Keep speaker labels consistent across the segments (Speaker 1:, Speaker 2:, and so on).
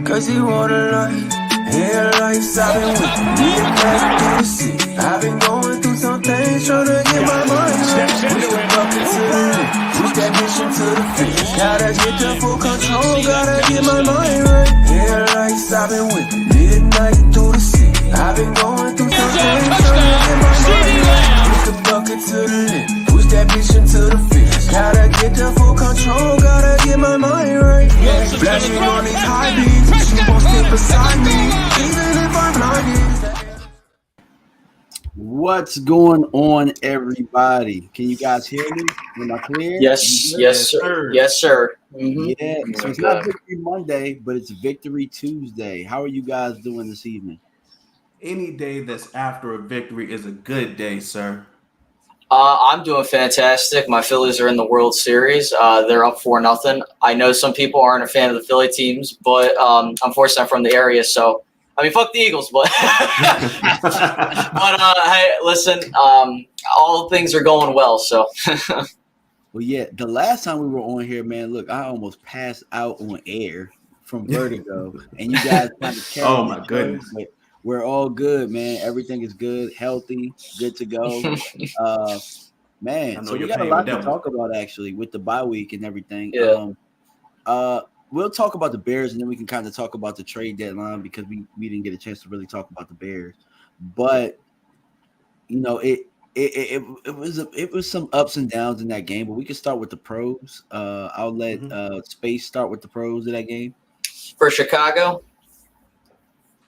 Speaker 1: cause he wanna life. Hair lights, I've been with midnight through the city. I've been going through some things, trying to get my mind right. Push the bucket to the lip, push that mission to the finish. Gotta get the full control, gotta get my mind right. Hair lights, I've been with midnight through the city. I've been going through some things, trying to get my mind right. Push the bucket to the lip, push that mission to the finish. Gotta get the full control, gotta get my mind right. Yeah, flashing on these high beams, she won't step beside me, even if I'm blinded.
Speaker 2: What's going on, everybody? Can you guys hear me? Am I clear?
Speaker 3: Yes, sir. Yes, sir.
Speaker 2: Mm-hmm. Yeah, so it's not Victory Monday, but it's Victory Tuesday. How are you guys doing this evening?
Speaker 4: Any day that's after a victory is a good day, sir.
Speaker 3: I'm doing fantastic. My Phillies are in the World Series. They're up 4-0. I know some people aren't a fan of the Philly teams, but unfortunately I'm from the area, so I mean, fuck the Eagles, but hey, listen, all things are going well, so.
Speaker 2: Well, yeah, the last time we were on here, man, look, I almost passed out on air from vertigo, and you guys kind of carried.
Speaker 4: Oh my goodness.
Speaker 2: But we're all good, man. Everything is good, healthy, good to go. Man, so we got a lot to talk about actually with the bye week and everything.
Speaker 3: Yeah.
Speaker 2: We'll talk about the Bears, and then we can kind of talk about the trade deadline because we didn't get a chance to really talk about the Bears. But you know, it was some ups and downs in that game. But we can start with the pros. I'll let Space start with the pros of that game.
Speaker 3: For Chicago,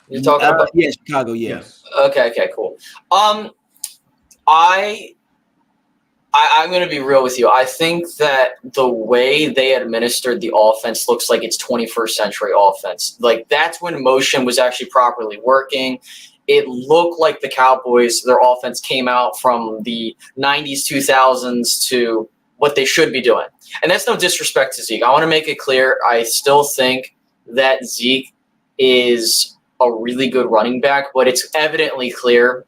Speaker 3: you're talking about?
Speaker 2: Yeah, Chicago. Yeah.
Speaker 4: Yes.
Speaker 3: Okay, cool. I'm going to be real with you. I think that the way they administered the offense looks like it's 21st century offense. Like, that's when motion was actually properly working. It looked like the Cowboys, their offense came out from the 90s, 2000s to what they should be doing. And that's no disrespect to Zeke. I want to make it clear. I still think that Zeke is a really good running back, but it's evidently clear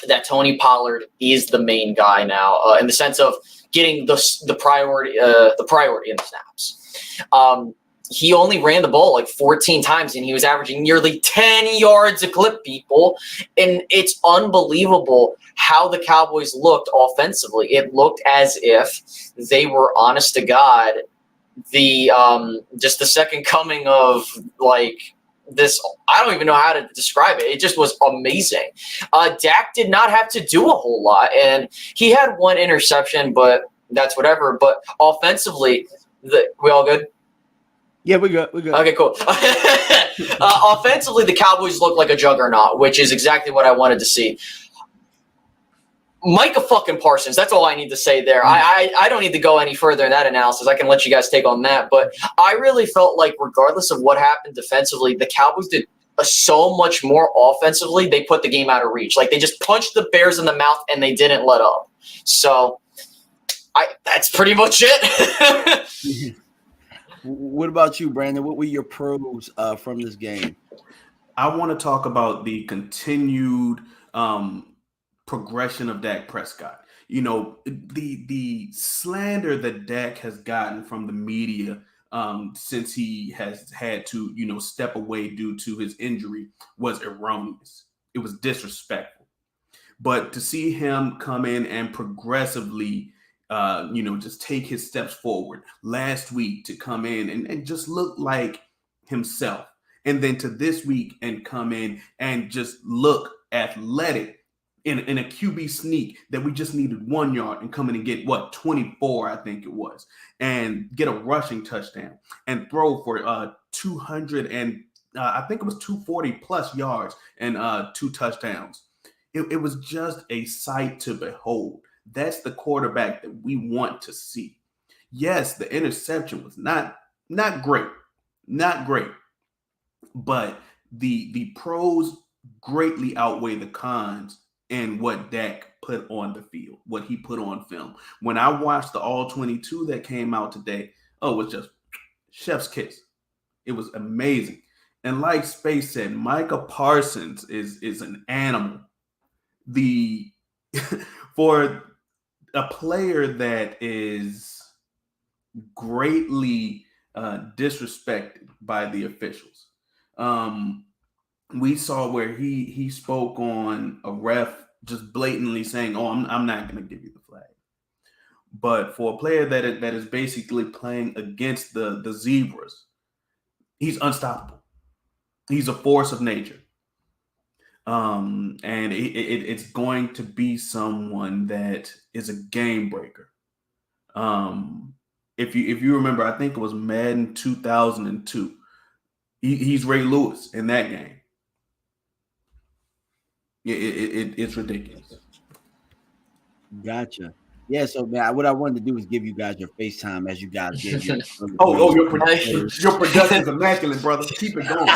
Speaker 3: that Tony Pollard is the main guy now, in the sense of getting the priority in the snaps. He only ran the ball like 14 times, and he was averaging nearly 10 yards a clip, people. And it's unbelievable how the Cowboys looked offensively. It looked as if they were, honest to God, the just the second coming of like this. I don't even know how to describe it. It just was amazing. Dak did not have to do a whole lot, and he had one interception, but that's whatever. But offensively, we all good?
Speaker 2: Yeah, we good.
Speaker 3: Okay, cool. Offensively, the Cowboys look like a juggernaut, which is exactly what I wanted to see. Micah fucking Parsons, that's all I need to say there. I don't need to go any further in that analysis. I can let you guys take on that. But I really felt like regardless of what happened defensively, the Cowboys did so much more offensively. They put the game out of reach. Like, they just punched the Bears in the mouth and they didn't let up. So that's pretty much it.
Speaker 2: What about you, Brandon? What were your pros from this game?
Speaker 4: I want to talk about the continued progression of Dak Prescott. You know, the slander that Dak has gotten from the media since he has had to, step away due to his injury was erroneous. It was disrespectful. But to see him come in and progressively just take his steps forward last week to come in and just look like himself. And then to this week and come in and just look athletic in a QB sneak that we just needed 1 yard and come in and get 24, I think it was, and get a rushing touchdown and throw for 200 and I think it was 240 plus yards and 2 touchdowns. It was just a sight to behold. That's the quarterback that we want to see. Yes, the interception was not great, but the pros greatly outweigh the cons in what Dak put on the field, what he put on film. When I watched the All 22 that came out today, it was just chef's kiss. It was amazing. And like Space said, Micah Parsons is an animal. For a player that is greatly disrespected by the officials, We saw where he spoke on a ref just blatantly saying, "Oh, I'm not going to give you the flag." But for a player that is basically playing against the Zebras, he's unstoppable. He's a force of nature. And it's going to be someone that is a game breaker. If you remember, I think it was Madden 2002. He's Ray Lewis in that game. It's ridiculous.
Speaker 2: Gotcha. Yeah, so man, what I wanted to do is give you guys your FaceTime as you guys gave your
Speaker 4: your production is immaculate, brother. Keep it going.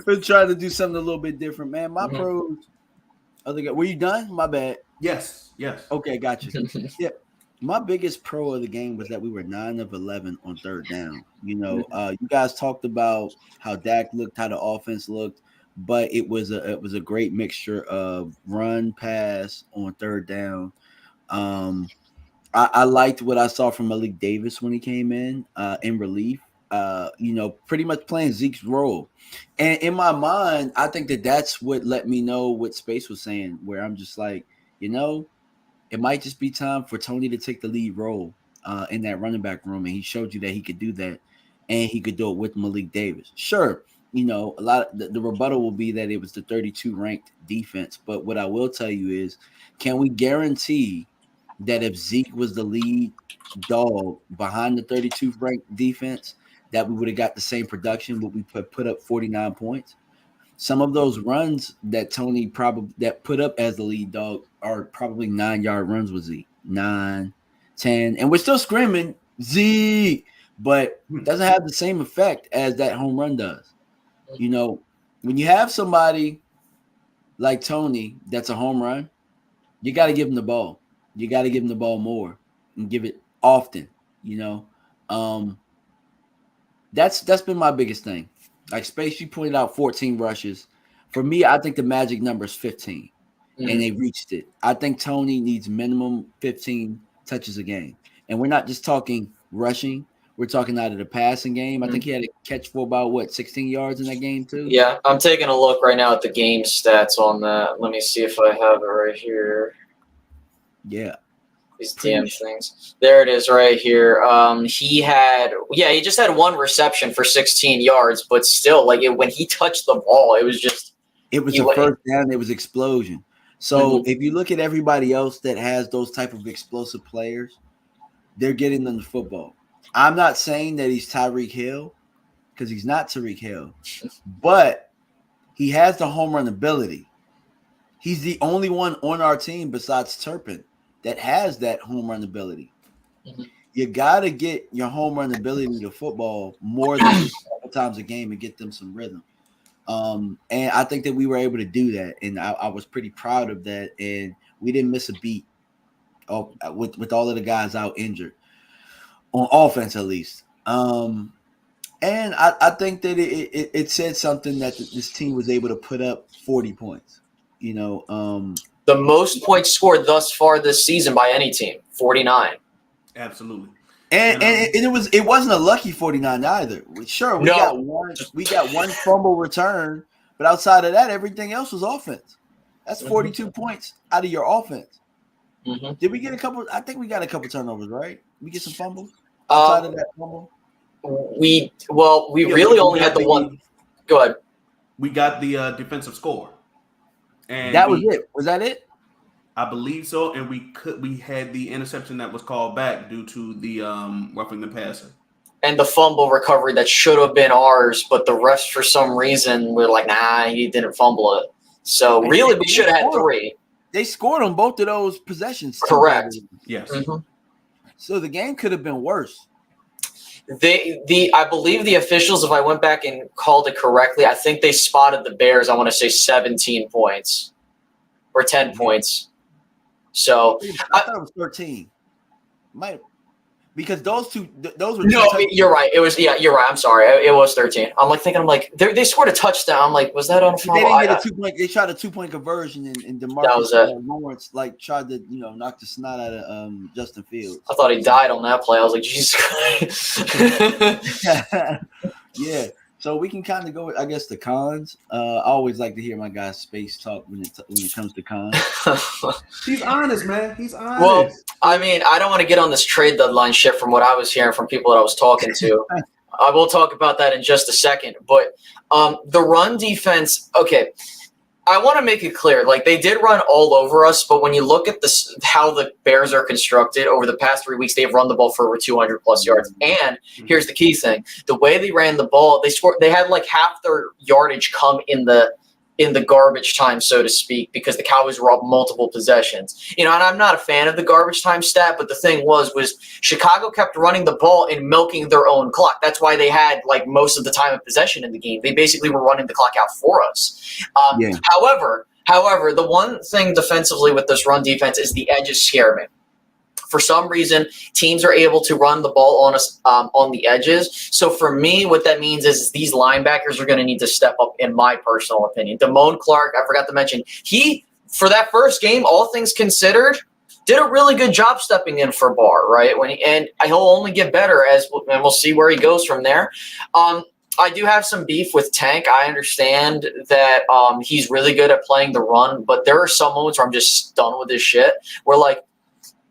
Speaker 2: We're trying to do something a little bit different, man. My pros. Were you done? My bad.
Speaker 4: Yes.
Speaker 2: Okay, gotcha. Yeah. My biggest pro of the game was that we were 9 of 11 on third down. You guys talked about how Dak looked, how the offense looked, but it was a great mixture of run, pass on third down. I liked what I saw from Malik Davis when he came in relief. Pretty much playing Zeke's role. And in my mind, I think that's what let me know what Space was saying, where I'm just like, it might just be time for Tony to take the lead role in that running back room. And he showed you that he could do that, and he could do it with Malik Davis. Sure, a lot of the rebuttal will be that it was the 32 ranked defense. But what I will tell you is, can we guarantee that if Zeke was the lead dog behind the 32 ranked defense, that we would have got the same production, but we put up 49 points? Some of those runs that Tony that put up as the lead dog are probably 9-yard runs with Zeke, 9, 10, and we're still screaming Zeke, but doesn't have the same effect as that home run does. When you have somebody like Tony that's a home run, you got to give him the ball. You got to give him the ball more and give it often. That's been my biggest thing. Like Space, you pointed out 14 rushes. For me, I think the magic number is 15, and they reached it. I think Tony needs minimum 15 touches a game. And we're not just talking rushing. We're talking out of the passing game. I think he had a catch for about, 16 yards in that game too?
Speaker 3: Yeah, I'm taking a look right now at the game stats on that. Let me see if I have it right here.
Speaker 2: Yeah.
Speaker 3: These damn things. There it is right here. He just had one reception for 16 yards, but still, when he touched the ball, it was a
Speaker 2: first down. It was explosion. So if you look at everybody else that has those type of explosive players, they're getting them the football. I'm not saying that he's Tyreek Hill, because he's not Tyreek Hill, but he has the home run ability. He's the only one on our team besides Turpin that has that home run ability. You got to get your home run ability to football more than just a couple times a game and get them some rhythm. And I think that we were able to do that, and I was pretty proud of that. And we didn't miss a beat with all of the guys out injured on offense, at least. And I think that it said something that this team was able to put up 40 points.
Speaker 3: The most points scored thus far this season by any team, 49.
Speaker 4: Absolutely.
Speaker 2: And it wasn't a lucky 49 either. Sure, we got one fumble return, but outside of that, everything else was offense. That's 42 points out of your offense. Did we get a couple? I think we got a couple turnovers, right? We get some fumbles outside of that fumble.
Speaker 3: We really only had the one. Go ahead.
Speaker 4: We got the defensive score. And
Speaker 2: that was it. Was that it?
Speaker 4: I believe so. And we had the interception that was called back due to the roughing the passer.
Speaker 3: And the fumble recovery that should have been ours, but the refs for some reason were like, nah, he didn't fumble it. So really, we should have had 3.
Speaker 2: They scored on both of those possessions.
Speaker 3: Correct.
Speaker 4: Yes.
Speaker 2: So the game could have been worse.
Speaker 3: I believe the officials, if I went back and called it correctly, I think they spotted the Bears, I want to say 17 points or 10 points. So
Speaker 2: I thought it was 13. Because those were
Speaker 3: no, you're right. It was you're right. I'm sorry. It was 13. I'm like they scored a touchdown. I'm like, was that on a fumble?
Speaker 2: They didn't get a 2-point. They tried a 2-point conversion, and DeMarcus Lawrence tried to knock the snot out of Justin Fields.
Speaker 3: I thought he died on that play. I was like, Jesus Christ.
Speaker 2: Yeah. So we can kind of go with, I guess, the cons. I always like to hear my guys space talk when it comes to cons.
Speaker 4: He's honest, man. He's honest.
Speaker 3: Well, I mean, I don't want to get on this trade deadline shit from what I was hearing from people that I was talking to. I will talk about that in just a second. But the run defense, okay, I want to make it clear. Like, they did run all over us, but when you look at how the Bears are constructed over the past 3 weeks, they've run the ball for over 200-plus yards. And here's the key thing. The way they ran the ball, they had like half their yardage come in the garbage time, so to speak, because the Cowboys were up multiple possessions. And I'm not a fan of the garbage time stat, but the thing was Chicago kept running the ball and milking their own clock. That's why they had like most of the time of possession in the game. They basically were running the clock out for us. However, the one thing defensively with this run defense is the edges scare me. For some reason, teams are able to run the ball on us on the edges. So for me, what that means is these linebackers are going to need to step up, in my personal opinion. Damone Clark, I forgot to mention, for that first game, all things considered, did a really good job stepping in for Barr, right? And he'll only get better and we'll see where he goes from there. I do have some beef with Tank. I understand that he's really good at playing the run, but there are some moments where I'm just done with this shit. We're like,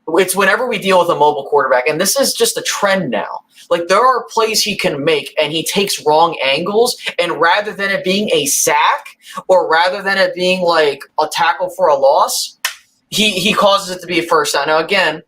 Speaker 3: it's whenever we deal with a mobile quarterback, and this is just a trend now. Like, there are plays he can make, and he takes wrong angles, and rather than it being a sack or rather than it being like a tackle for a loss, he causes it to be a first down. Now, again,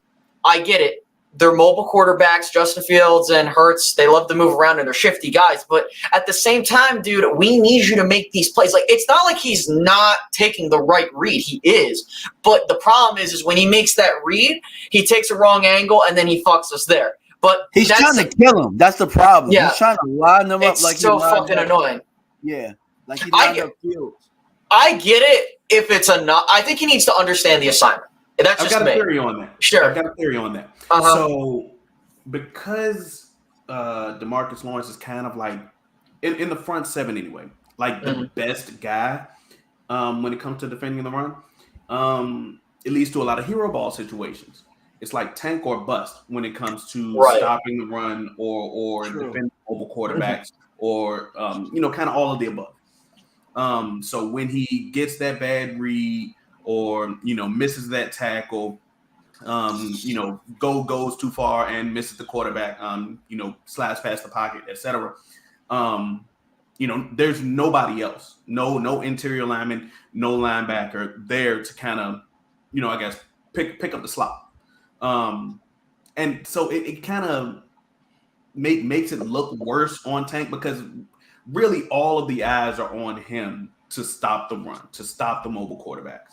Speaker 3: I get it. They're mobile quarterbacks, Justin Fields and Hurts. They love to move around, and they're shifty guys. But at the same time, dude, we need you to make these plays. Like, it's not like he's not taking the right read. He is. But the problem is when he makes that read, he takes a wrong angle, and then he fucks us there. But
Speaker 2: he's trying to kill him. That's the problem.
Speaker 3: Yeah.
Speaker 2: He's trying to line them up
Speaker 3: it's
Speaker 2: like
Speaker 3: so fucking annoying.
Speaker 2: Yeah. Like he lined up Fields.
Speaker 3: I get it if it's enough. I think he needs to understand the assignment. That's
Speaker 4: I've got a theory on that.
Speaker 3: Sure.
Speaker 4: I've got a theory on that.
Speaker 3: Uh-huh.
Speaker 4: So, because DeMarcus Lawrence is kind of like, in the front seven anyway, like the best guy when it comes to defending the run, it leads to a lot of hero ball situations. It's like tank or bust when it comes to stopping the run or defending mobile quarterbacks or, kind of all of the above. So when he gets that bad read, or misses that tackle, goes too far and misses the quarterback, slides past the pocket, etc. There's nobody else, no interior lineman, no linebacker there to kind of, I guess pick up the slack. And so it kind of makes it look worse on Tank because really all of the eyes are on him to stop the run, to stop the mobile quarterbacks.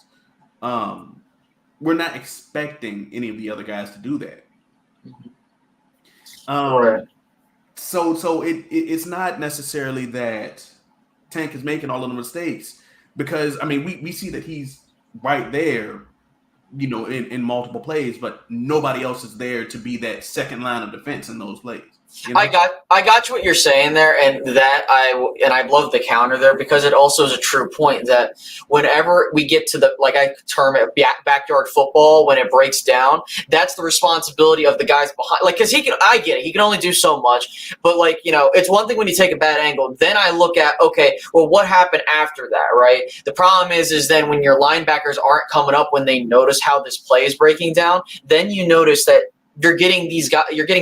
Speaker 4: We're not expecting any of the other guys to do that. So it's not necessarily that Tank is making all of the mistakes because we see that he's right there, in multiple plays, but nobody else is there to be that second line of defense in those plays.
Speaker 3: I got what you're saying there, and I love the counter there because it also is a true point that whenever we get to the, like I term it, backyard football, when it breaks down, that's the responsibility of the guys behind. Like, because I get it, he can only do so much, but it's one thing when you take a bad angle. Then I look at, okay, well, what happened after that, right? The problem is then when your linebackers aren't coming up when they notice how this play is breaking down, then you notice that you're getting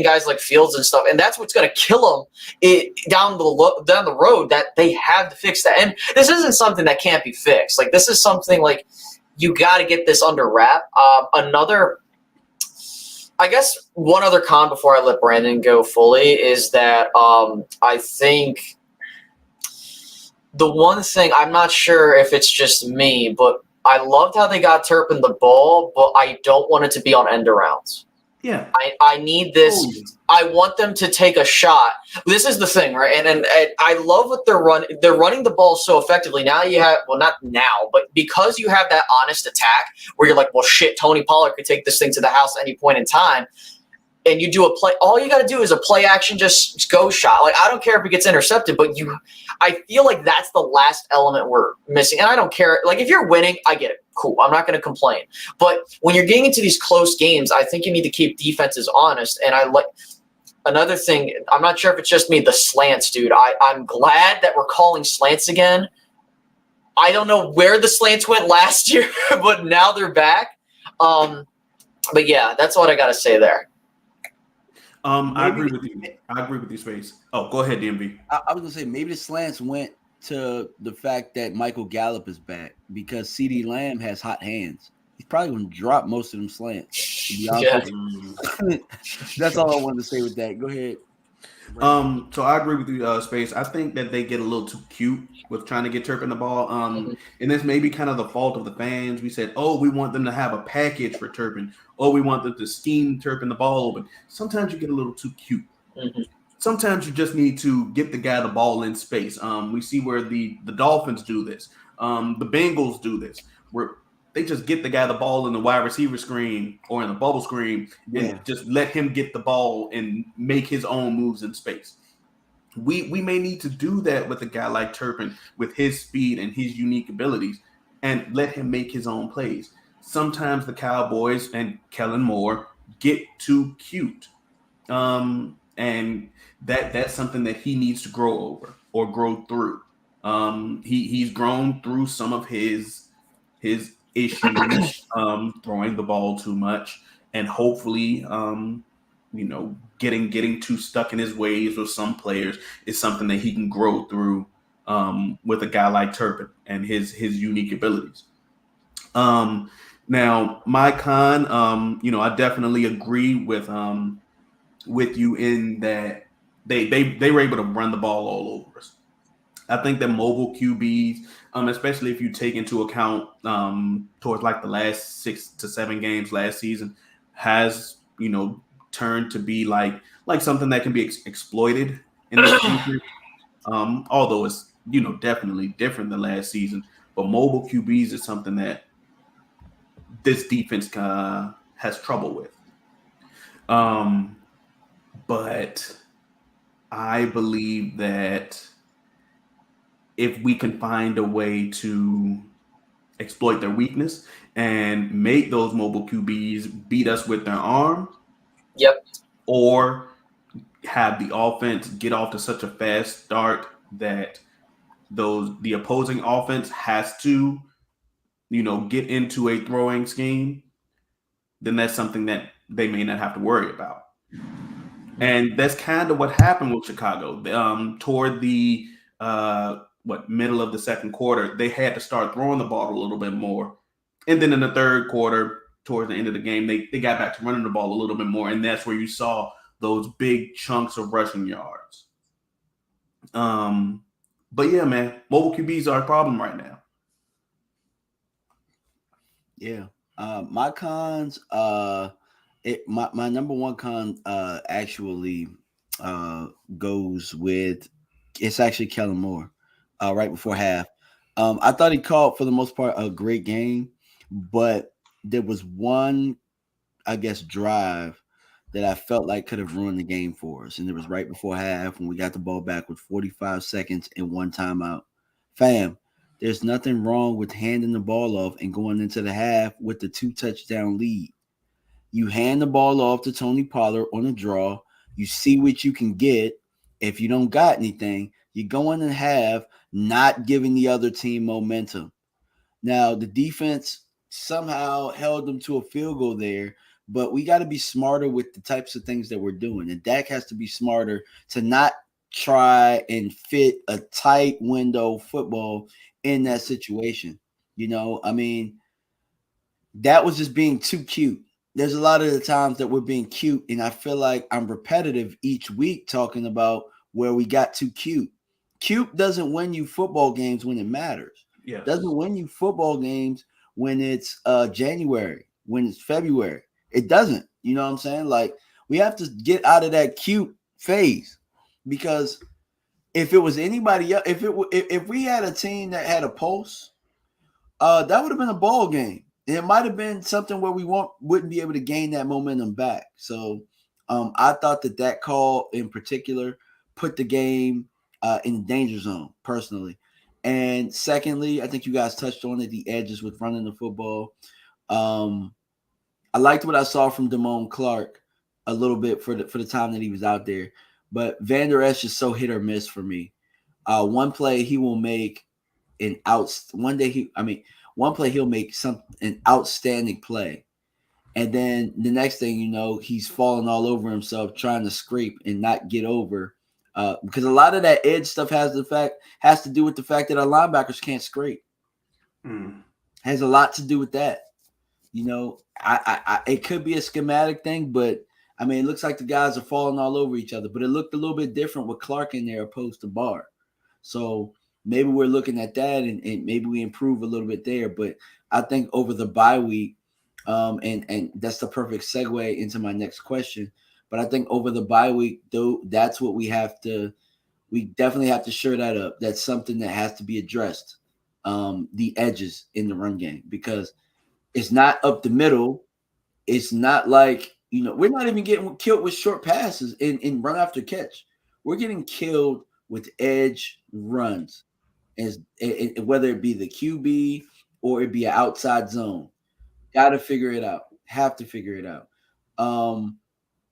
Speaker 3: guys like Fields and stuff, and that's what's going to kill them down the road. That they have to fix that, and this isn't something that can't be fixed. Like, this is something like you got to get this under wrap. I guess one other con before I let Brandon go fully is that I think the one thing, I'm not sure if it's just me, but I loved how they got Turpin the ball, but I don't want it to be on end arounds.
Speaker 4: Yeah,
Speaker 3: I need this. Oh, yeah. I want them to take a shot. This is the thing, right? And I love what they're running. They're running the ball so effectively. Now you have, well, not now, but because you have that honest attack where you're like, well, shit, Tony Pollard could take this thing to the house at any point in time. And you do a play. All you got to do is a play action, just go shot. Like, I don't care if it gets intercepted, but I feel like that's the last element we're missing. And I don't care. Like, if you're winning, I get it. Cool. I'm not going to complain. But when you're getting into these close games, I think you need to keep defenses honest. And another thing, I'm not sure if it's just me, the slants, dude. I'm glad that we're calling slants again. I don't know where the slants went last year, but now they're back. But yeah, that's what I got to say there.
Speaker 4: I agree with you. I agree with you, Space. Oh, go ahead, DMV.
Speaker 2: I was gonna say maybe the slants went to the fact that Michael Gallup is back because CeeDee Lamb has hot hands. He's probably gonna drop most of them slants. To be honest with you. That's all I wanted to say with that. Go ahead.
Speaker 4: So I agree with you, Space. I think that they get a little too cute with trying to get Turpin the ball. And this may be kind of the fault of the fans. We said, oh, we want them to have a package for Turpin. Oh, we want them to scheme Turpin the ball open. Sometimes you get a little too cute.
Speaker 3: Mm-hmm.
Speaker 4: Sometimes you just need to get the guy the ball in space. We see where the Dolphins do this. The Bengals do this, where they just get the guy the ball in the wide receiver screen or in the bubble screen and just let him get the ball and make his own moves in space. We may need to do that with a guy like Turpin with his speed and his unique abilities and let him make his own plays. Sometimes the Cowboys and Kellen Moore get too cute. And that's something that he needs to grow over or grow through. He's grown through some of his issues throwing the ball too much and hopefully getting too stuck in his ways with some players is something that he can grow through with a guy like Turpin and his unique abilities. Now my con, I definitely agree with you in that they were able to run the ball all over us. I think that mobile QBs, especially if you take into account towards like the last 6 to 7 games last season, has turned to be like something that can be exploited in the future. Although it's definitely different than last season, but mobile QBs is something that this defense has trouble with. But I believe that if we can find a way to exploit their weakness and make those mobile QBs beat us with their arm, or have the offense get off to such a fast start that the opposing offense has to, get into a throwing scheme, then that's something that they may not have to worry about. And that's kind of what happened with Chicago. Toward the middle of the second quarter, they had to start throwing the ball a little bit more. And then in the third quarter, towards the end of the game, they got back to running the ball a little bit more. And that's where you saw those big chunks of rushing yards. But yeah, man, mobile QBs are a problem right now.
Speaker 2: Yeah. My cons, my number one con actually goes with, it's actually Kellen Moore right before half. I thought he called for the most part a great game, but there was one, I guess, drive that I felt like could have ruined the game for us. And it was right before half when we got the ball back with 45 seconds and one timeout. Fam, there's nothing wrong with handing the ball off and going into the half with the 2-touchdown lead. You hand the ball off to Tony Pollard on a draw. You see what you can get. If you don't got anything, you go in and have not giving the other team momentum. Now, the defense somehow held them to a field goal there, but we got to be smarter with the types of things that we're doing. And Dak has to be smarter to not try and fit a tight window football in that situation. I mean, that was just being too cute. There's a lot of the times that we're being cute, and I feel like I'm repetitive each week talking about where we got too cute. Cute doesn't win you football games when it matters.
Speaker 4: Yeah,
Speaker 2: doesn't win you football games when it's January, when it's February. It doesn't. You know what I'm saying? Like, we have to get out of that cute phase, because if it was anybody else, if we had a team that had a pulse, that would have been a ball game. And it might have been something where we wouldn't be able to gain that momentum back. So I thought that call in particular put the game in the danger zone, personally. And secondly, I think you guys touched on it, the edges with running the football. I liked what I saw from Damone Clark a little bit for the time that he was out there. But Van Der Esch is so hit or miss for me. One play he will make one play he'll make an outstanding play. And then the next thing you know, he's falling all over himself trying to scrape and not get over. Because a lot of that edge stuff has to do with the fact that our linebackers can't scrape. Has a lot to do with that. You know, it could be a schematic thing, but I mean, it looks like the guys are falling all over each other. But it looked a little bit different with Clark in there opposed to Barr. So maybe we're looking at that and maybe we improve a little bit there. But I think over the bye week, and that's the perfect segue into my next question. But I think over the bye week, though, that's what we definitely have to shore that up. That's something that has to be addressed. The edges in the run game, because it's not up the middle. It's not like, you know, we're not even getting killed with short passes in run after catch. We're getting killed with edge runs, whether it be the QB or it be an outside zone. Got to figure it out. Have to figure it out.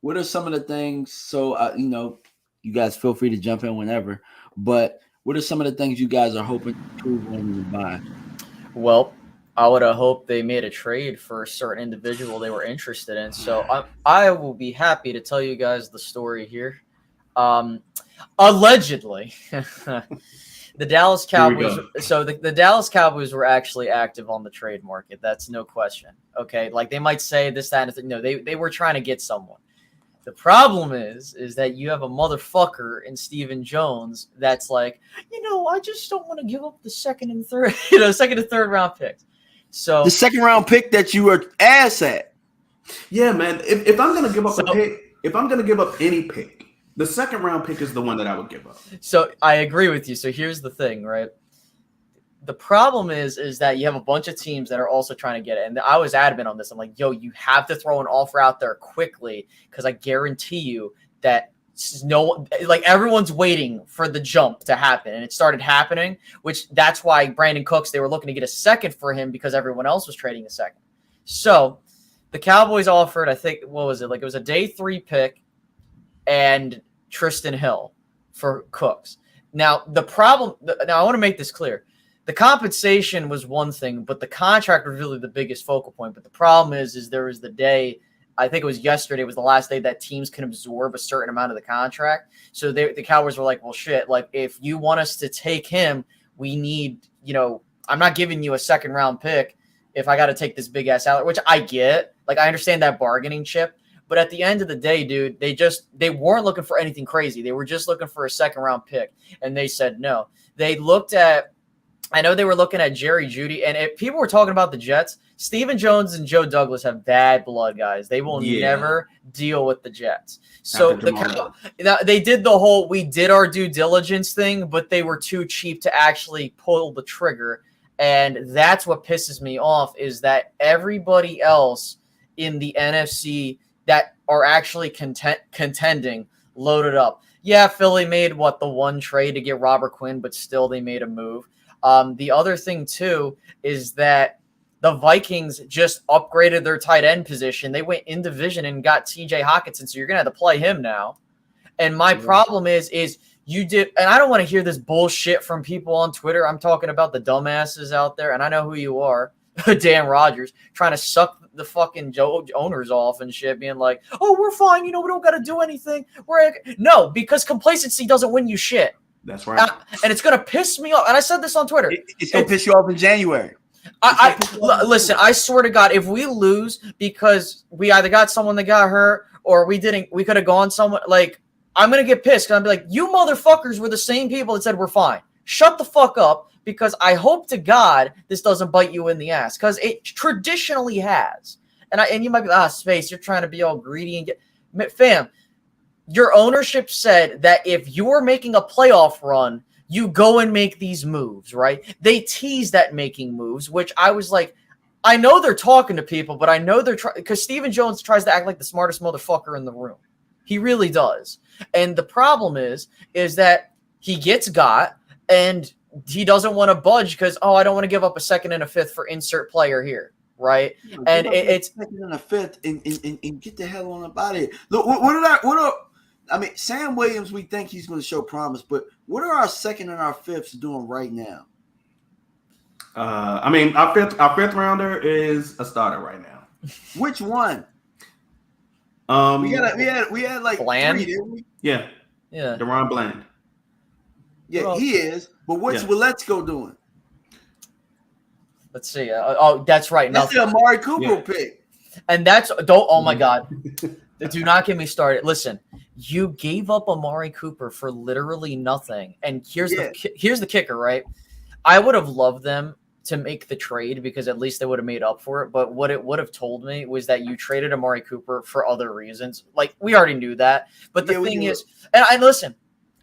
Speaker 2: What are some of the things? So, you know, you guys feel free to jump in whenever. But what are some of the things you guys are hoping to improve on in the bye?
Speaker 3: Well, I would have hoped they made a trade for a certain individual they were interested in. So I will be happy to tell you guys the story here. Allegedly, the Dallas Cowboys. So the Dallas Cowboys were actually active on the trade market. That's no question. Okay, like they might say this, that, and no, they were trying to get someone. The problem is that you have a motherfucker in Stephen Jones that's like, you know, I just don't want to give up the second and third round picks. So
Speaker 2: the second round pick that you were ass at.
Speaker 4: Yeah, man. If I'm gonna give up a pick, if I'm gonna give up any pick, the second round pick is the one that I would give up.
Speaker 3: So I agree with you. So here's the thing, right? The problem is that you have a bunch of teams that are also trying to get it. And I was adamant on this. I'm like, yo, you have to throw an offer out there quickly, because I guarantee you that everyone's waiting for the jump to happen. And it started happening, which that's why Brandon Cooks, they were looking to get a second for him because everyone else was trading a second. So the Cowboys offered, I think, what was it? Like it was a day 3 pick and Tristan Hill for Cooks. Now, I want to make this clear. The compensation was one thing, but the contract was really the biggest focal point. But the problem is there was the day, I think it was yesterday, was the last day that teams can absorb a certain amount of the contract. So the Cowboys were like, well, shit, like if you want us to take him, we need, you know, I'm not giving you a second round pick if I got to take this big ass salary, which I get. Like, I understand that bargaining chip. But at the end of the day, dude, they weren't looking for anything crazy. They were just looking for a second round pick. And they said no. I know they were looking at Jerry Jeudy, and if people were talking about the Jets, Stephen Jones and Joe Douglas have bad blood, guys. They will never deal with the Jets. So they did the whole we did our due diligence thing, but they were too cheap to actually pull the trigger. And that's what pisses me off, is that everybody else in the NFC that are actually contending loaded up. Yeah, Philly made the one trade to get Robert Quinn, but still they made a move. The other thing, too, is that the Vikings just upgraded their tight end position. They went in division and got TJ Hockenson, so you're going to have to play him now. And my problem is you did – and I don't want to hear this bullshit from people on Twitter. I'm talking about the dumbasses out there, and I know who you are, Dan Rogers, trying to suck the fucking owners off and shit, being like, oh, we're fine. You know, we don't got to do anything. No, because complacency doesn't win you shit.
Speaker 4: That's right.
Speaker 3: And it's going to piss me off. And I said this on Twitter.
Speaker 2: It's going to piss you off in January.
Speaker 3: Listen, I swear to God, if we lose because we either got someone that got hurt or we could have gone somewhere, like, I'm going to get pissed. Because I'm like, you motherfuckers were the same people that said we're fine. Shut the fuck up, because I hope to God this doesn't bite you in the ass, because it traditionally has. And you might be, Space, you're trying to be all greedy and get – fam, your ownership said that if you're making a playoff run, you go and make these moves, right? They teased at making moves, which I was like, I know they're talking to people, but I know they're trying, because Stephen Jones tries to act like the smartest motherfucker in the room. He really does. And the problem is that he gets got and he doesn't want to budge because, I don't want to give up a second and a fifth for insert player here. right? And it's
Speaker 2: second and a fifth, and get the hell on about it. Look, I mean, Sam Williams, we think he's going to show promise, but what are our second and our fifths doing right now?
Speaker 4: I mean, our fifth rounder is a starter right now.
Speaker 2: Which one? We had like
Speaker 3: Bland?
Speaker 2: 3, didn't we?
Speaker 4: Yeah.
Speaker 3: Yeah.
Speaker 4: DeRon Bland.
Speaker 2: Yeah, he is. But what's Willetsko doing?
Speaker 3: Let's see. That's right.
Speaker 2: That's the Amari Cooper pick.
Speaker 3: And that's oh my God. Do not get me started. Listen, you gave up Amari Cooper for literally nothing. And here's the kicker, right? I would have loved them to make the trade because at least they would have made up for it. But what it would have told me was that you traded Amari Cooper for other reasons. Like, we already knew that. But the thing is, and I listen,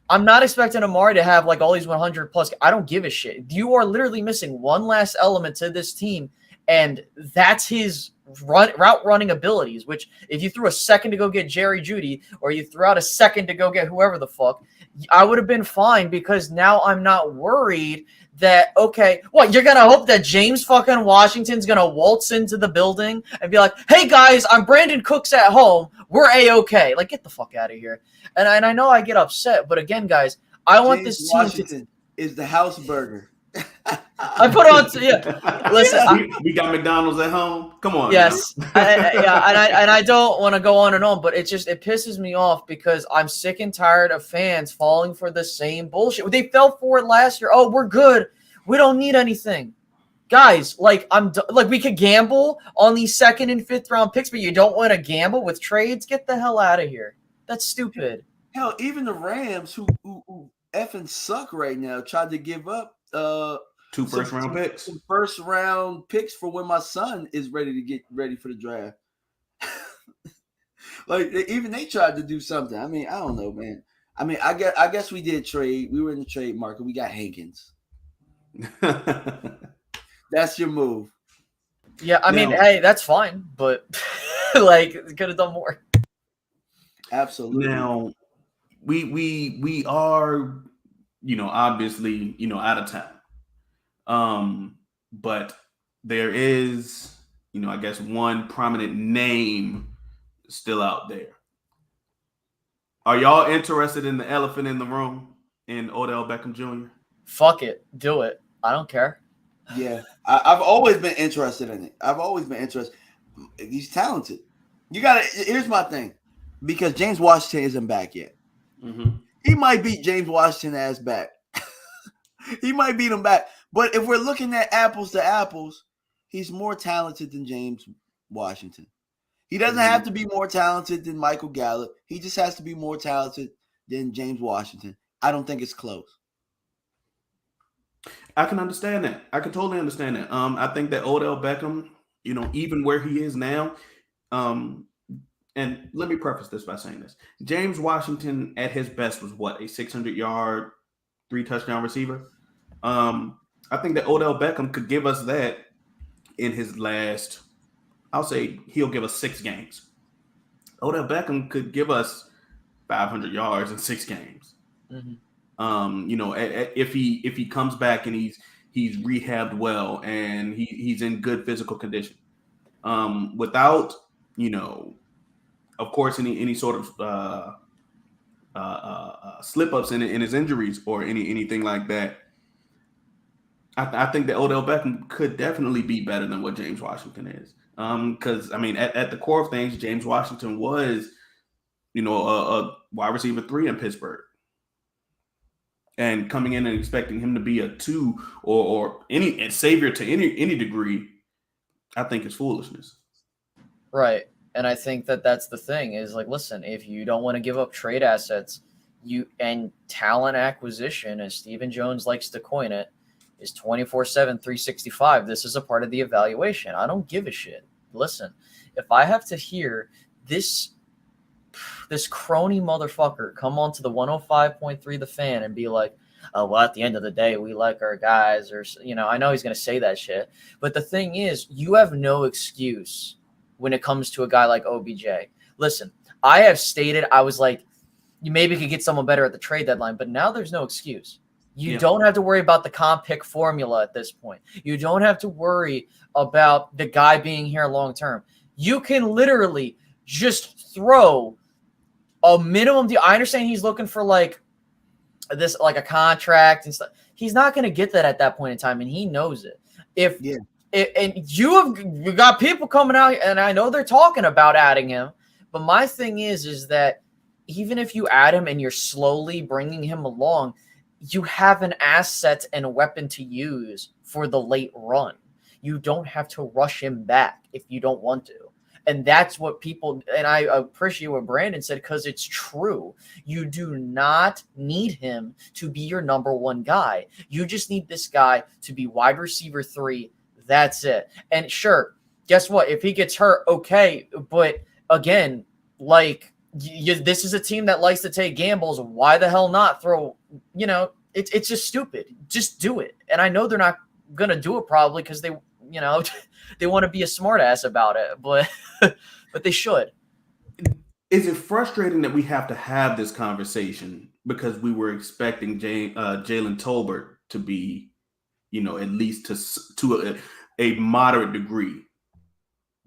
Speaker 3: I'm not expecting Amari to have like all these 100 plus. I don't give a shit. You are literally missing one last element to this team, and that's his route running abilities, which if you threw a second to go get Jerry Jeudy or you threw out a second to go get whoever the fuck, I would have been fine because now I'm not worried that, okay, what, you're going to hope that James fucking Washington's going to waltz into the building and be like, hey guys, I'm Brandon Cooks at home. We're A-okay. Like, get the fuck out of here. And I know I get upset, but again, guys, I want
Speaker 2: James
Speaker 3: this team
Speaker 2: Washington is the house burger.
Speaker 3: I put on to listen.
Speaker 4: We got McDonald's at home. Come on.
Speaker 3: Yes, I don't want to go on and on, but it pisses me off because I'm sick and tired of fans falling for the same bullshit. They fell for it last year. Oh, we're good. We don't need anything, guys. Like we could gamble on these second and fifth round picks, but you don't want to gamble with trades. Get the hell out of here. That's stupid.
Speaker 2: Hell, even the Rams, who effing suck right now, tried to give up
Speaker 4: 2 first-round picks.
Speaker 2: Some first-round picks for when my son is ready to get ready for the draft. Like, even they tried to do something. I mean, I don't know, man. I mean, I guess we did trade. We were in the trade market. We got Hankins. That's your move.
Speaker 3: Yeah, I mean, hey, that's fine, but like, could have done more.
Speaker 2: Absolutely.
Speaker 4: Now, we are, obviously, out of time. But there is, I guess one prominent name still out there. Are y'all interested in the elephant in the room in Odell Beckham Jr.?
Speaker 3: Fuck it. Do it. I don't care.
Speaker 2: Yeah. I've always been interested in it. He's talented. Here's my thing. Because James Washington isn't back yet.
Speaker 4: Mm-hmm.
Speaker 2: He might beat James Washington ass back. He might beat him back. But if we're looking at apples to apples, he's more talented than James Washington. He doesn't have to be more talented than Michael Gallup. He just has to be more talented than James Washington. I don't think it's close.
Speaker 4: I can understand that. I can totally understand that. I think that Odell Beckham, even where he is now, and let me preface this by saying this. James Washington at his best was what, a 600-yard, 3-touchdown receiver? I think that Odell Beckham could give us that in his last, I'll say he'll give us 6 games. Odell Beckham could give us 500 yards in 6 games. Mm-hmm. If he comes back and he's rehabbed well and he's in good physical condition. Without, of course, any sort of slip-ups in his injuries or anything like that, I think that Odell Beckham could definitely be better than what James Washington is. Because, I mean, at the core of things, James Washington was, a wide receiver 3 in Pittsburgh. And coming in and expecting him to be a 2 or any savior to any degree, I think is foolishness.
Speaker 3: Right. And I think that that's the thing is like, listen, if you don't want to give up trade assets, and talent acquisition, as Stephen Jones likes to coin it, is 24/7, 365. This is a part of the evaluation. I don't give a shit. Listen, if I have to hear this crony motherfucker come onto the 105.3 The Fan and be like, oh, well, at the end of the day, we like our guys, or, I know he's going to say that shit. But the thing is, you have no excuse when it comes to a guy like OBJ. Listen, I have stated, I was like, you maybe could get someone better at the trade deadline, but now there's no excuse. You don't have to worry about the comp pick formula at this point. You don't have to worry about the guy being here long term. You can literally just throw a minimum deal. I understand he's looking for like this, like a contract and stuff. He's not going to get that at that point in time, and he knows it. And you got people coming out, and I know they're talking about adding him, but my thing is that even if you add him and you're slowly bringing him along, you have an asset and a weapon to use for the late run. You don't have to rush him back if you don't want to. And that's what people, and I appreciate what Brandon said, because it's true. You do not need him to be your number one guy. You just need this guy to be wide receiver 3. That's it. And sure, guess what? If he gets hurt, okay. But again, like, this is a team that likes to take gambles. Why the hell not throw, it's just stupid. Just do it. And I know they're not going to do it probably because they want to be a smart ass about it, but they should.
Speaker 4: Is it frustrating that we have to have this conversation because we were expecting Jalen Tolbert to be, at least to a moderate degree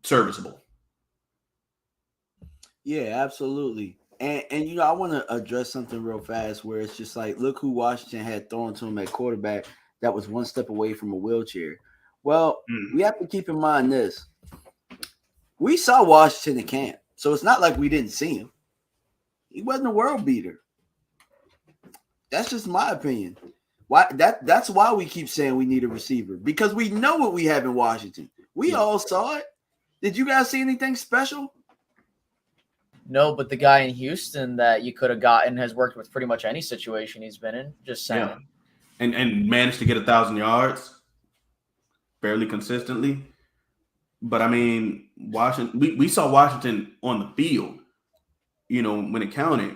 Speaker 4: serviceable?
Speaker 2: Yeah, absolutely. And I want to address something real fast where it's just like, look who Washington had thrown to him at quarterback that was one step away from a wheelchair. Well, we have to keep in mind this. We saw Washington in camp, so it's not like we didn't see him. He wasn't a world beater. That's just my opinion. That's why we keep saying we need a receiver, because we know what we have in Washington. We all saw it. Did you guys see anything special?
Speaker 3: No, but the guy in Houston that you could have gotten has worked with pretty much any situation he's been in. Just saying.
Speaker 4: Yeah. And managed to get 1,000 yards fairly consistently. But I mean, Washington, we saw Washington on the field, when it counted.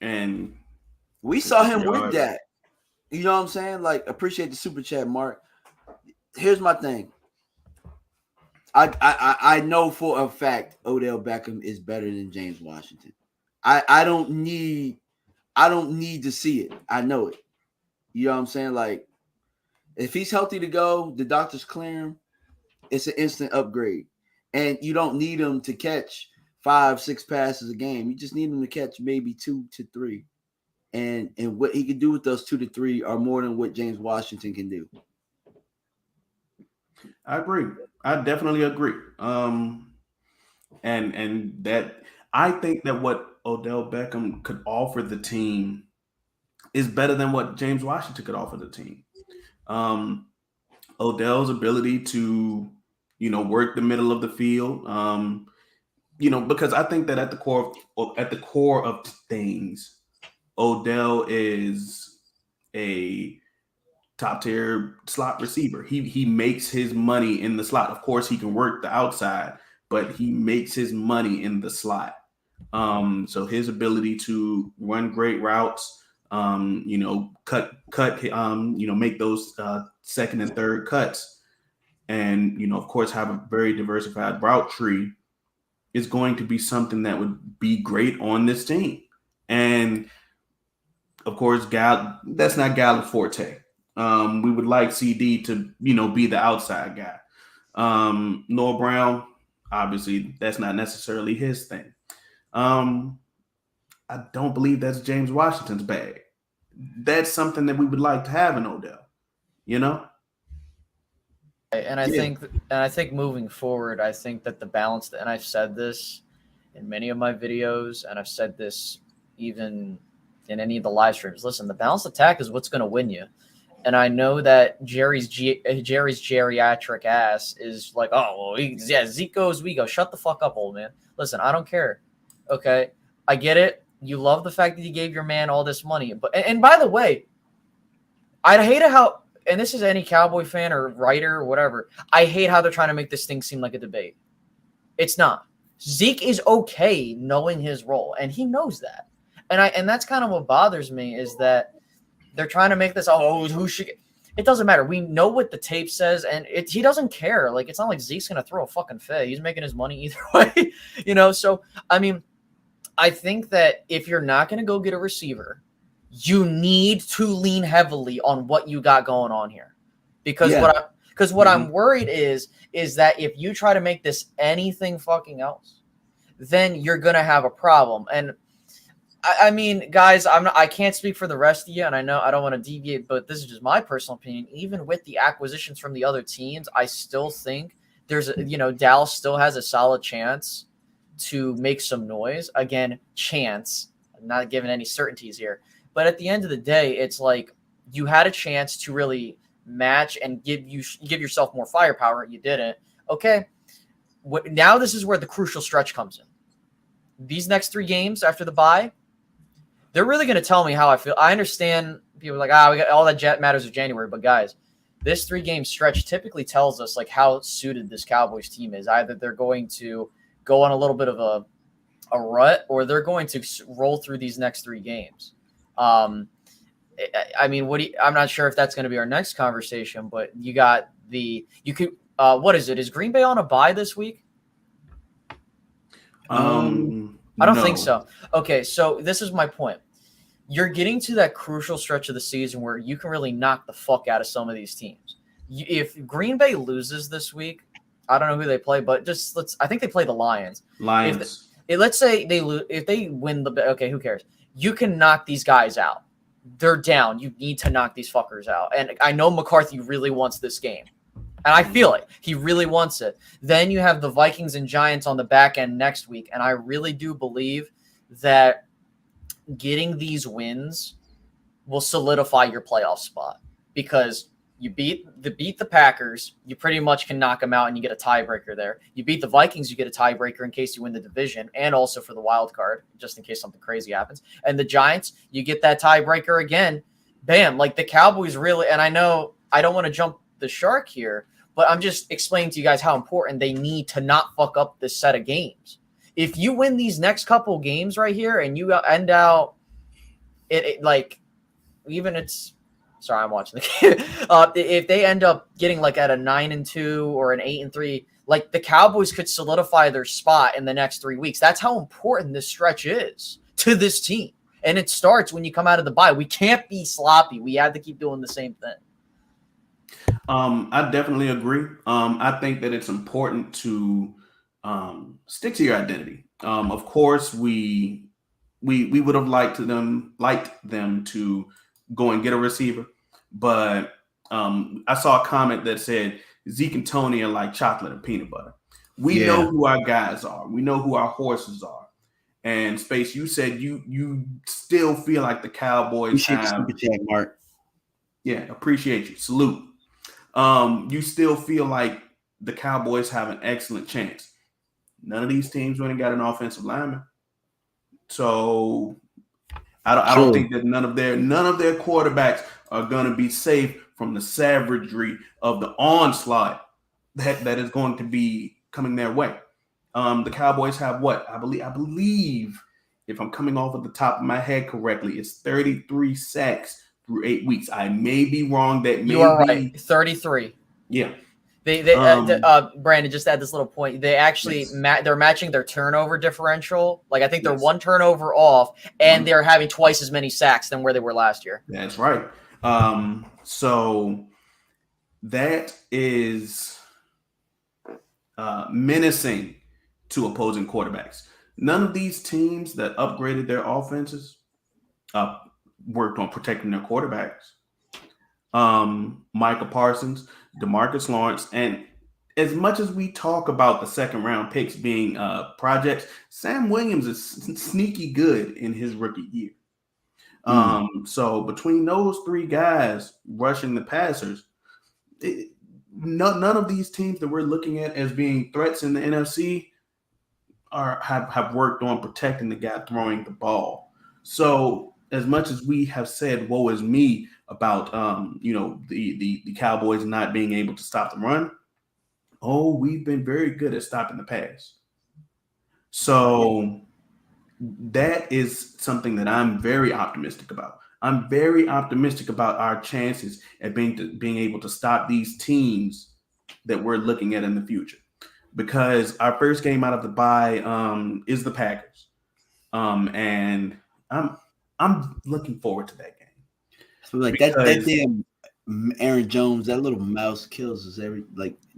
Speaker 4: And
Speaker 2: we saw him with that. You know what I'm saying? Like, appreciate the super chat, Mark. Here's my thing. I know for a fact Odell Beckham is better than James Washington. I don't need to see it. I know it. You know what I'm saying? Like, if he's healthy to go, the doctors clear him, it's an instant upgrade. And you don't need him to catch 5-6 passes a game. You just need him to catch maybe 2 to 3. And what he can do with those 2 to 3 are more than what James Washington can do.
Speaker 4: I agree. I definitely agree. And that I think that what Odell Beckham could offer the team is better than what James Washington could offer the team. Odell's ability to, work the middle of the field, because I think that at the core of things, Odell is a top tier slot receiver. He makes his money in the slot. Of course, he can work the outside, but he makes his money in the slot. So his ability to run great routes, make those second and third cuts, and of course have a very diversified route tree is going to be something that would be great on this team. And of course, that's not Gallup's forte. We would like CD to, be the outside guy. Noah Brown, obviously, that's not necessarily his thing. I don't believe that's James Washington's bag. That's something that we would like to have in Odell,
Speaker 3: And I think moving forward, I think that the balance, and I've said this in many of my videos, and I've said this even in any of the live streams. Listen, the balanced attack is what's going to win you. And I know that Jerry's geriatric ass is like, oh, well, Zeke goes, we go. Shut the fuck up, old man. Listen, I don't care. Okay, I get it. You love the fact that you gave your man all this money. But and by the way, I'd hate how, and this is any Cowboy fan or writer or whatever, I hate how they're trying to make this thing seem like a debate. It's not. Zeke is okay knowing his role, and he knows that. And that's kind of what bothers me is that they're trying to make this, who should get. It doesn't matter. We know what the tape says, and he doesn't care. Like, it's not like Zeke's going to throw a fucking fit. He's making his money either way, So, I mean, I think that if you're not going to go get a receiver,
Speaker 5: you need to lean heavily on what you got going on here. Because
Speaker 2: Yeah.
Speaker 5: what I'm worried is that if you try to make this anything fucking else, then you're going to have a problem. And I mean, guys, I can't speak for the rest of you, and I know I don't want to deviate, but this is just my personal opinion. Even with the acquisitions from the other teams, I still think Dallas still has a solid chance to make some noise. Again, chance. I'm not giving any certainties here. But at the end of the day, it's like you had a chance to really match and give yourself more firepower. You didn't. Okay. Now this is where the crucial stretch comes in. These next 3 games after the bye, they're really going to tell me how I feel. I understand people are like, we got all that matters of January. But guys, this 3-game stretch typically tells us like how suited this Cowboys team is. Either they're going to go on a little bit of a rut, or they're going to roll through these next 3 games. I mean, I'm not sure if that's going to be our next conversation, but what is it? Is Green Bay on a bye this week? I don't think so. Okay, so this is my point. You're getting to that crucial stretch of the season where you can really knock the fuck out of some of these teams. If Green Bay loses this week, I don't know who they play, but I think they play the Lions. Let's say if they win okay, who cares? You can knock these guys out. They're down. You need to knock these fuckers out. And I know McCarthy really wants this game. And I feel it. He really wants it. Then you have the Vikings and Giants on the back end next week. And I really do believe that getting these wins will solidify your playoff spot, because you beat the Packers, you pretty much can knock them out and you get a tiebreaker there. You beat the Vikings, you get a tiebreaker in case you win the division and also for the wild card, just in case something crazy happens. And the Giants, you get that tiebreaker again. Bam, like the Cowboys really, and I know I don't want to jump the shark here, but I'm just explaining to you guys how important they need to not fuck up this set of games. If you win these next couple games right here and you end out sorry, I'm watching the game. If they end up getting like at a 9-2 or an 8-3, like the Cowboys could solidify their spot in the next 3 weeks. That's how important this stretch is to this team. And it starts when you come out of the bye. We can't be sloppy. We have to keep doing the same thing.
Speaker 4: I definitely agree. I think that it's important to stick to your identity. Of course, we would have liked them to go and get a receiver, but I saw a comment that said Zeke and Tony are like chocolate and peanut butter. We know who our guys are. We know who our horses are. And Space, you said you still feel like the Cowboys
Speaker 2: Mark.
Speaker 4: Yeah, appreciate you. Salute. You still feel like the Cowboys have an excellent chance. None of these teams went and got an offensive lineman. So I don't think that none of their quarterbacks are going to be safe from the savagery of the onslaught that is going to be coming their way. The Cowboys have what? I believe, if I'm coming off at the top of my head correctly, it's 33 sacks through 8 weeks. I may be wrong.
Speaker 5: You are right. 33.
Speaker 4: Yeah.
Speaker 5: Brandon, just add this little point. They actually they're matching their turnover differential. Like I think they're one turnover off, and they're having twice as many sacks than where they were last year.
Speaker 4: That's right. So that is menacing to opposing quarterbacks. None of these teams that upgraded their offenses worked on protecting their quarterbacks. Micah Parsons, DeMarcus Lawrence, and as much as we talk about the second round picks being projects, Sam Williams is sneaky good in his rookie year. So between those 3 guys rushing the passers, none of these teams that we're looking at as being threats in the NFC have worked on protecting the guy throwing the ball. So as much as we have said, woe is me about, the Cowboys not being able to stop the run, we've been very good at stopping the pass. So that is something that I'm very optimistic about. I'm very optimistic about our chances at being able to stop these teams that we're looking at in the future, because our first game out of the bye is the Packers. And I'm looking forward to that game.
Speaker 2: So like that damn Aaron Jones, that little mouse kills us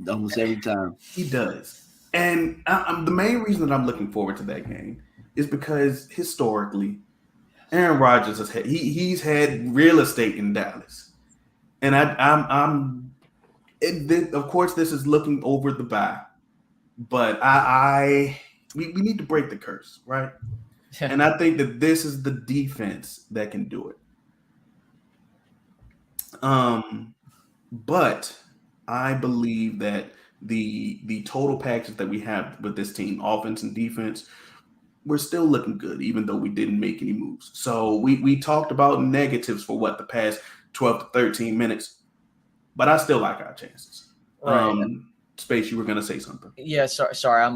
Speaker 2: almost every time.
Speaker 4: He does. And the main reason that I'm looking forward to that game is because historically, Aaron Rodgers he's had real estate in Dallas, and of course this is looking over the bye, but we need to break the curse, right? And I think that this is the defense that can do it. But I believe that the total package that we have with this team, offense and defense, we're still looking good, even though we didn't make any moves. So we talked about negatives for the past 12 to 13 minutes, but I still like our chances.
Speaker 5: Right.
Speaker 4: Space, you were gonna say something.
Speaker 5: Yeah, sorry.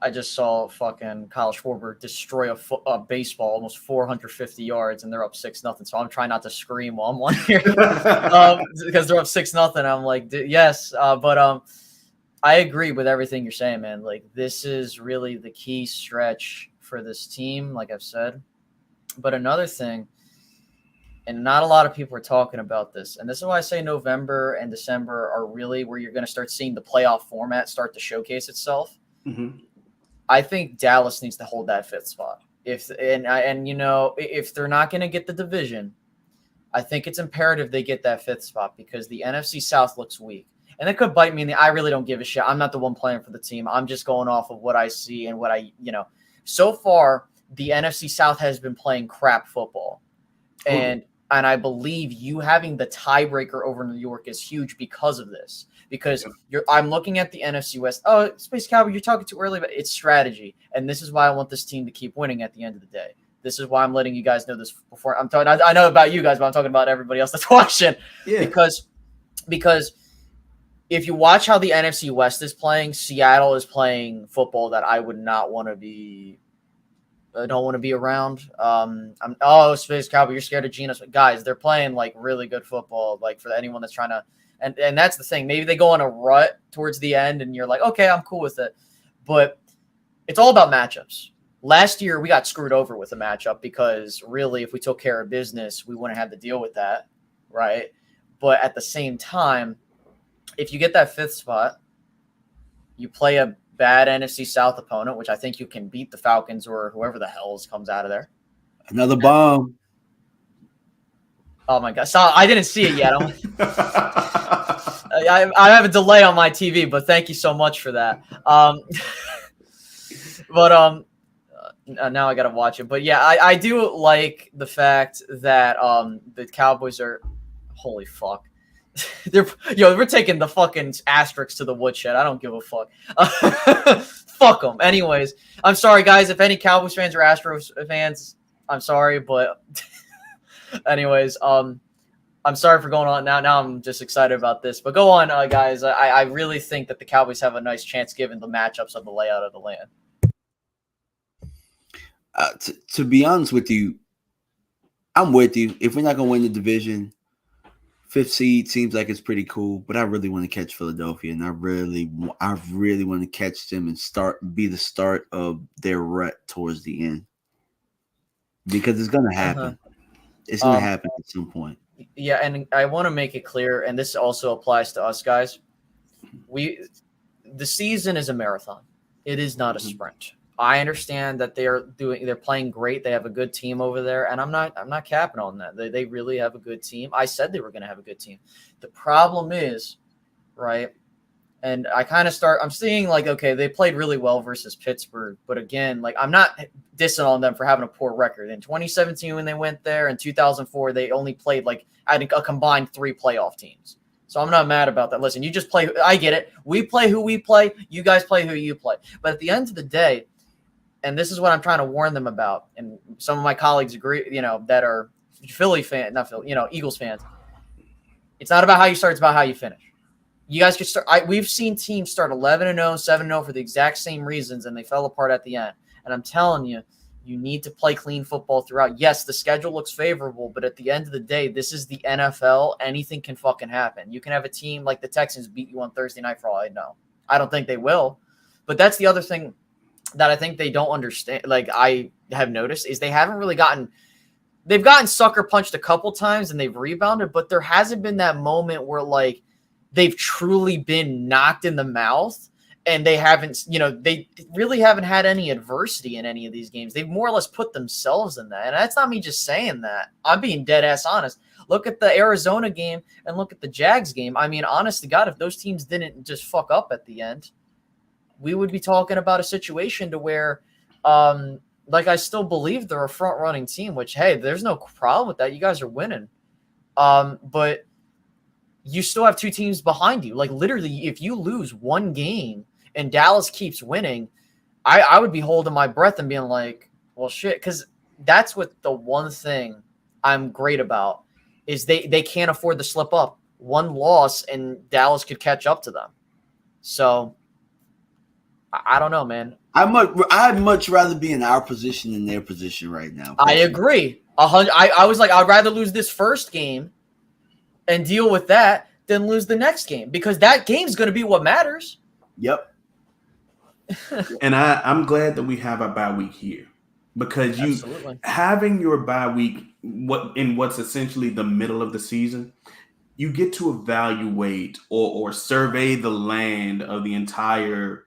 Speaker 5: I just saw fucking Kyle Schwarber destroy a baseball almost 450 yards, and they're up 6-0. So I'm trying not to scream while I'm on here because they're up 6-0. I'm like, yes, but I agree with everything you're saying, man. Like, this is really the key stretch for this team, like I've said. But another thing, and not a lot of people are talking about this, and this is why I say November and December are really where you're going to start seeing the playoff format start to showcase itself.
Speaker 4: Mm-hmm.
Speaker 5: I think Dallas needs to hold that 5th spot. If they're not going to get the division, I think it's imperative they get that 5th spot because the NFC South looks weak. And it could bite me in the – I really don't give a shit. I'm not the one playing for the team. I'm just going off of what I see and what so far, the NFC South has been playing crap football. And I believe you having the tiebreaker over New York is huge because of this. Because I'm looking at the NFC West. Oh, Space Cowboy, you're talking too early, but it's strategy. And this is why I want this team to keep winning at the end of the day. This is why I'm letting you guys know this before I'm talking. I know about you guys, but I'm talking about everybody else that's watching. Yeah. Because if you watch how the NFC West is playing, Seattle is playing football that I would not want to be. I don't want to be around. Space Cowboy, you're scared of Geno. Guys, they're playing like really good football. Like for anyone that's trying to. And that's the thing. Maybe they go on a rut towards the end, and you're like, okay, I'm cool with it. But it's all about matchups. Last year, we got screwed over with a matchup because really, if we took care of business, we wouldn't have to deal with that, right? But at the same time, if you get that 5th spot, you play a bad NFC South opponent, which I think you can beat the Falcons or whoever the hell comes out of there.
Speaker 2: Another bomb.
Speaker 5: Oh, my God. So I didn't see it yet. I have a delay on my TV, but thank you so much for that. Now I got to watch it. But, yeah, I do like the fact that the Cowboys are – holy fuck. We're taking the fucking asterisks to the woodshed. I don't give a fuck. Fuck them. Anyways, I'm sorry, guys. If any Cowboys fans or Astros fans, I'm sorry, but anyways, I'm sorry for going on now. Now I'm just excited about this. But go on, guys. I really think that the Cowboys have a nice chance given the matchups of the layout of the land.
Speaker 2: To be honest with you, I'm with you. If we're not gonna win the division, 5th seed seems like it's pretty cool, but I really want to catch Philadelphia, and I really want to catch them and be the start of their rut towards the end because it's going to happen. It's going to happen at some point.
Speaker 5: Yeah, and I want to make it clear, and this also applies to us guys. The season is a marathon. It is not a sprint. I understand that they're playing great. They have a good team over there, and I'm not capping on that. They really have a good team. I said they were going to have a good team. The problem is, right, and I'm seeing like, okay, they played really well versus Pittsburgh, but again, like I'm not dissing on them for having a poor record. In 2017 when they went there, in 2004 they only played like I think a combined 3 playoff teams. So I'm not mad about that. Listen, you just play. I get it. We play who we play. You guys play who you play. But at the end of the day, and this is what I'm trying to warn them about, and some of my colleagues agree, that are Eagles fans. It's not about how you start, it's about how you finish. You guys could start. We've seen teams start 11-0, 7-0 for the exact same reasons, and they fell apart at the end. And I'm telling you, you need to play clean football throughout. Yes, the schedule looks favorable, but at the end of the day, this is the NFL. Anything can fucking happen. You can have a team like the Texans beat you on Thursday night for all I know. I don't think they will, but that's the other thing that I think they don't understand, like I have noticed, is they haven't really gotten they've gotten sucker punched a couple times and they've rebounded, but there hasn't been that moment where like they've truly been knocked in the mouth and they haven't, they really haven't had any adversity in any of these games. They've more or less put themselves in that. And that's not me just saying that. I'm being dead ass honest. Look at the Arizona game and look at the Jags game. I mean, honest to God, if those teams didn't just fuck up at the end, we would be talking about a situation to where, like, I still believe they're a front-running team, which, hey, there's no problem with that. You guys are winning. But you still have two teams behind you. Like, literally, if you lose one game and Dallas keeps winning, I would be holding my breath and being like, well, shit, because that's what the one thing I'm great about is they can't afford to slip up. One loss and Dallas could catch up to them. So I don't know, man.
Speaker 2: I'd much rather be in our position than their position right now.
Speaker 5: I agree. I was like, I'd rather lose this first game and deal with that than lose the next game because that game's going to be what matters.
Speaker 2: Yep.
Speaker 4: And I'm glad that we have our bye week here because
Speaker 5: Absolutely.
Speaker 4: Having your bye week what's essentially the middle of the season, you get to evaluate or survey the land of the entire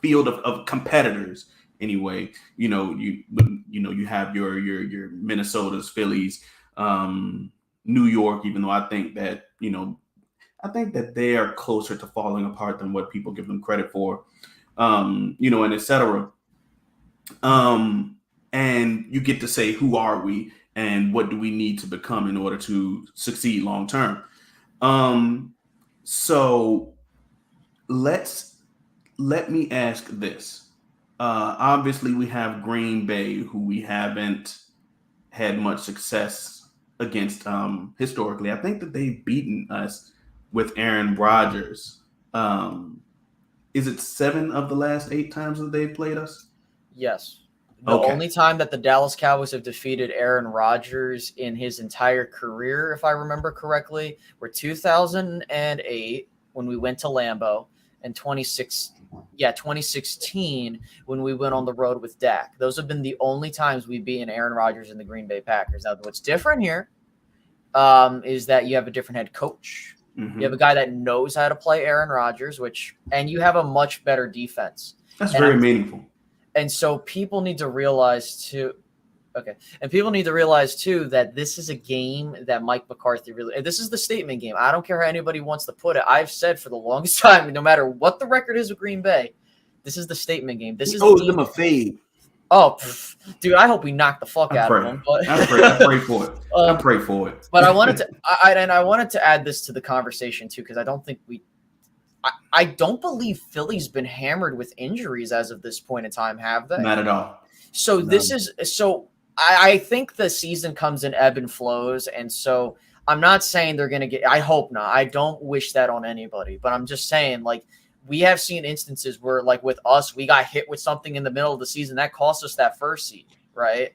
Speaker 4: field of competitors. Anyway, you have your Minnesota's, Phillies, New York. Even though I think that they are closer to falling apart than what people give them credit for, and etc. And you get to say, who are we and what do we need to become in order to succeed long term? So let me ask this. Obviously, we have Green Bay, who we haven't had much success against historically. I think that they've beaten us with Aaron Rodgers. Is it 7 of the last 8 times that they've played us?
Speaker 5: Yes. The only time that the Dallas Cowboys have defeated Aaron Rodgers in his entire career, if I remember correctly, were 2008 when we went to Lambeau and 2016 when we went on the road with Dak. Those have been the only times we've beaten Aaron Rodgers and the Green Bay Packers. Now, what's different here is that you have a different head coach. Mm-hmm. You have a guy that knows how to play Aaron Rodgers, and you have a much better defense.
Speaker 4: That's very meaningful.
Speaker 5: And so people need to realize too. Okay. And people need to realize too that this is a game that Mike McCarthy this is the statement game. I don't care how anybody wants to put it. I've said for the longest time, no matter what the record is with Green Bay, this is the statement game. This is
Speaker 2: them a fade.
Speaker 5: Oh, dude, I hope we knock the fuck out of them. But
Speaker 4: I pray for it. I pray for it.
Speaker 5: But I wanted to add this to the conversation too, because I don't think I don't believe Philly's been hammered with injuries as of this point in time, have they?
Speaker 4: Not at all.
Speaker 5: So I think the season comes in ebb and flows, and so I'm not saying they're going to get – I hope not. I don't wish that on anybody, but I'm just saying, like, we have seen instances where, like, with us, we got hit with something in the middle of the season. That cost us that first seed, right?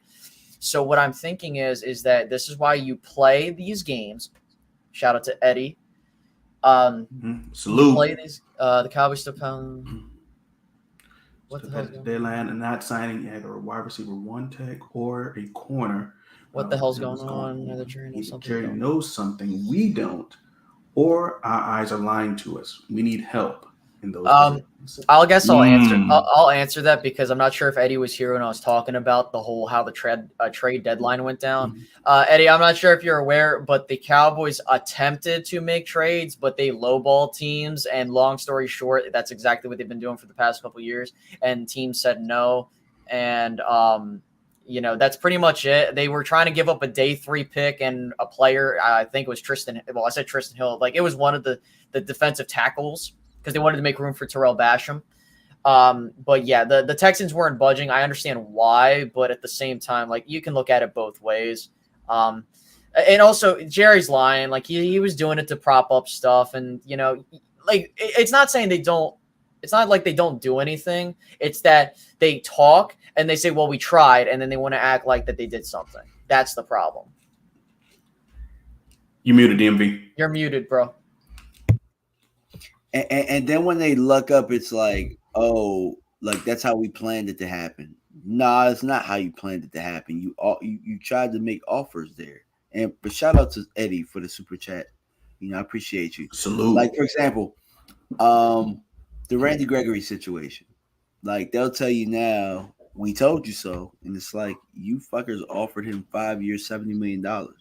Speaker 5: So what I'm thinking is that this is why you play these games. Shout out to Eddie.
Speaker 4: Salute.
Speaker 5: Play these. The Cowboys still come. What the hell?
Speaker 4: Deadline and not signing either a wide receiver 1 tech or a corner.
Speaker 5: What the hell's going on?
Speaker 4: Jerry knows something we don't, or our eyes are lying to us. We need help in those.
Speaker 5: I'll answer. I'll answer that because I'm not sure if Eddie was here when I was talking about the whole how the trade deadline went down. Eddie, I'm not sure if you're aware, but the Cowboys attempted to make trades, but they lowball teams. And long story short, that's exactly what they've been doing for the past couple of years. And teams said no. And that's pretty much it. They were trying to give up a day 3 pick and a player. I think it was Tristan. Well, I said Tristan Hill. Like it was one of the defensive tackles, because they wanted to make room for Terrell Basham. But yeah, the Texans weren't budging. I understand why, but at the same time, like you can look at it both ways. And also Jerry's lying. Like he was doing it to prop up stuff. And, like it's not saying it's not like they don't do anything. It's that they talk and they say, well, we tried. And then they want to act like that they did something. That's the problem.
Speaker 4: You muted, DMV.
Speaker 5: You're muted, bro.
Speaker 2: And then when they look up, it's like, oh, like that's how we planned it to happen. Nah, it's not how you planned it to happen. You tried to make offers there. But shout out to Eddie for the super chat. I appreciate you.
Speaker 4: Salute.
Speaker 2: Like, for example, the Randy Gregory situation. Like, they'll tell you now, we told you so. And it's like, you fuckers offered him 5 years, $70 million. What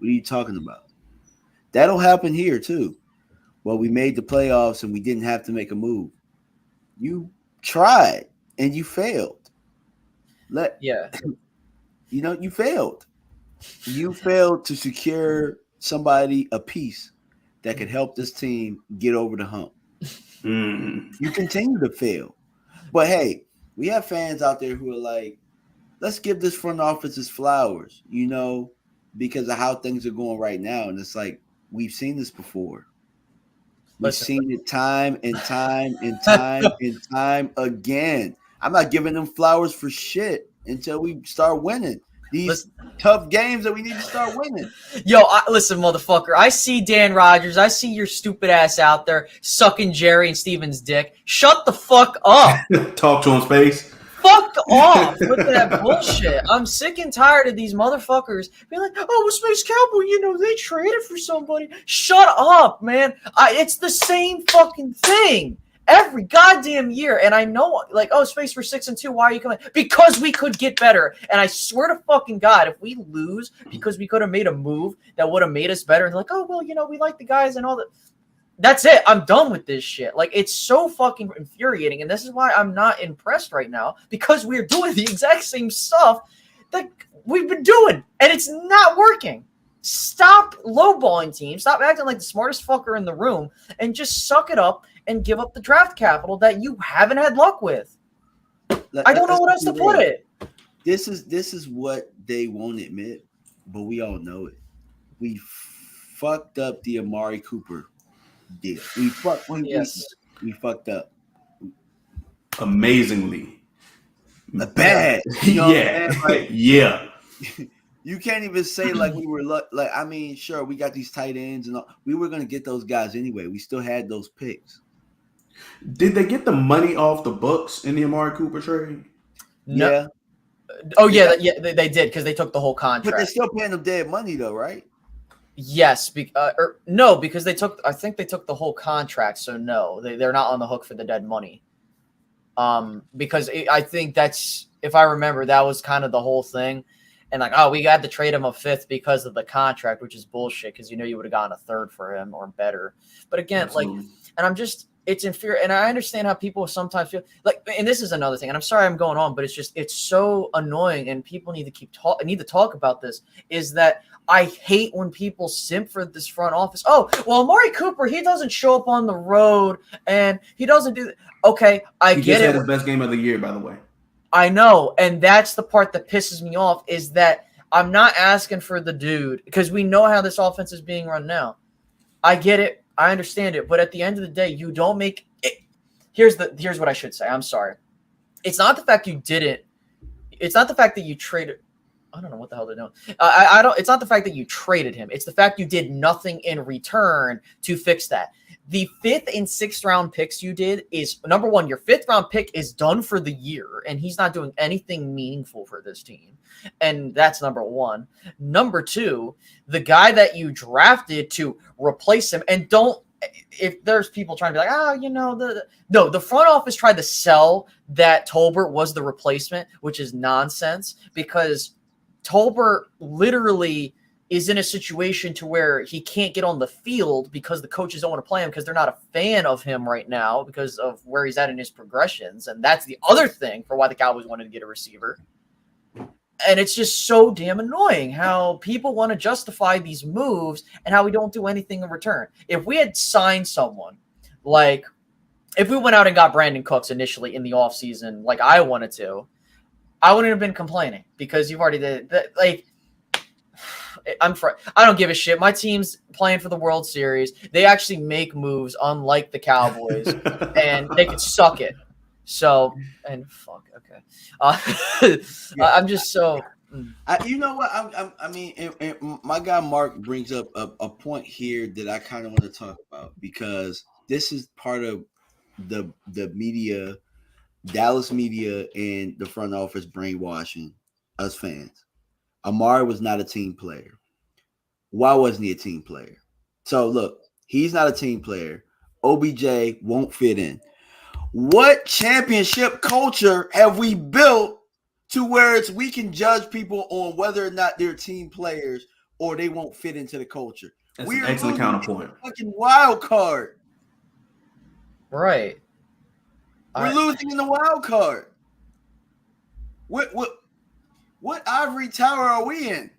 Speaker 2: are you talking about? That'll happen here, too. Well, we made the playoffs and we didn't have to make a move. You tried and you failed. You failed. You failed to secure somebody a piece that could help this team get over the hump. You continue to fail. But hey, we have fans out there who are like, let's give this front office its flowers, because of how things are going right now. And it's like, we've seen this before. We've seen it time and time and time and time again. I'm not giving them flowers for shit until we start winning these tough games that we need to start winning.
Speaker 5: Yo, listen, motherfucker. I see Dan Rogers. I see your stupid ass out there sucking Jerry and Steven's dick. Shut the fuck up.
Speaker 4: Talk to him, Space.
Speaker 5: Fuck off with that bullshit. I'm sick and tired of these motherfuckers being like, oh, well, Space Cowboy, they traded for somebody. Shut up, man. It's the same fucking thing every goddamn year. And I know, like, oh, Space, we're 6-2. Why are you coming? Because we could get better. And I swear to fucking God, if we lose because we could have made a move that would have made us better, and like, oh, well, we like the guys and all that. That's it. I'm done with this shit. Like, it's so fucking infuriating. And this is why I'm not impressed right now, because we're doing the exact same stuff that we've been doing, and it's not working. Stop lowballing teams. Stop acting like the smartest fucker in the room, and just suck it up and give up the draft capital that you haven't had luck with. I don't know what else to put it.
Speaker 2: This is what they won't admit, but we all know it. We fucked up the Amari Cooper deal. We fucked up.
Speaker 4: Amazingly.
Speaker 2: Bad.
Speaker 4: Yeah.
Speaker 2: You can't even say like we were like. I mean, sure, we got these tight ends and all. We were gonna get those guys anyway. We still had those picks.
Speaker 4: Did they get the money off the books in the Amari Cooper trade?
Speaker 5: No.
Speaker 2: Yeah.
Speaker 5: Oh yeah, they did, because they took the whole contract.
Speaker 2: But they're still paying them dead money though, right?
Speaker 5: Yes, no, because I think they took the whole contract, so no, they're not on the hook for the dead money. Because I think that's, if I remember, that was kind of the whole thing. And like, oh, we got to trade him a fifth because of the contract, which is bullshit, because you would have gotten a third for him or better. But again, Absolutely. It's inferior. And I understand how people sometimes feel like, and this is another thing, and I'm sorry I'm going on, but it's so annoying, and people need to talk about this, is that I hate when people simp for this front office. Oh, well, Amari Cooper, he doesn't show up on the road, and he doesn't do – okay, I get it. He
Speaker 4: just had his best game of the year, by the way.
Speaker 5: I know, and that's the part that pisses me off, is that I'm not asking for the dude, because we know how this offense is being run now. I get it. I understand it. But at the end of the day, you don't make it. Here's what I should say. I'm sorry. It's not the fact you didn't – it's not the fact that you traded – I don't know what the hell they're doing. It's not the fact that you traded him. It's the fact you did nothing in return to fix that. The 5th and 6th round picks you did is, number one, your 5th round pick is done for the year, and he's not doing anything meaningful for this team. And that's number one. Number two, the guy that you drafted to replace him, and if there's people trying to be like, the front office tried to sell that Tolbert was the replacement, which is nonsense, because Tolbert literally is in a situation to where he can't get on the field because the coaches don't want to play him because they're not a fan of him right now because of where he's at in his progressions. And that's the other thing for why the Cowboys wanted to get a receiver. And it's just so damn annoying how people want to justify these moves and how we don't do anything in return. If we had signed someone, like if we went out and got Brandon Cooks initially in the offseason like I wanted to, I wouldn't have been complaining, because you've already did that. Like, I don't give a shit. My team's playing for the World Series. They actually make moves, unlike the Cowboys, and they could suck it. So, and fuck, okay. I'm just so.
Speaker 2: You know what? I mean, my guy Mark brings up a point here that I kind of want to talk about, because this is part of the media Dallas media and the front office brainwashing us fans. Amari was not a team player. Why wasn't he a team player? So look, he's not a team player. OBJ won't fit in. What championship culture have we built to where we can judge people on whether or not they're team players or they won't fit into the culture?
Speaker 4: That's an excellent counterpoint.
Speaker 2: Fucking wild card.
Speaker 5: Right.
Speaker 2: We're losing in the wild card. What ivory tower are we in?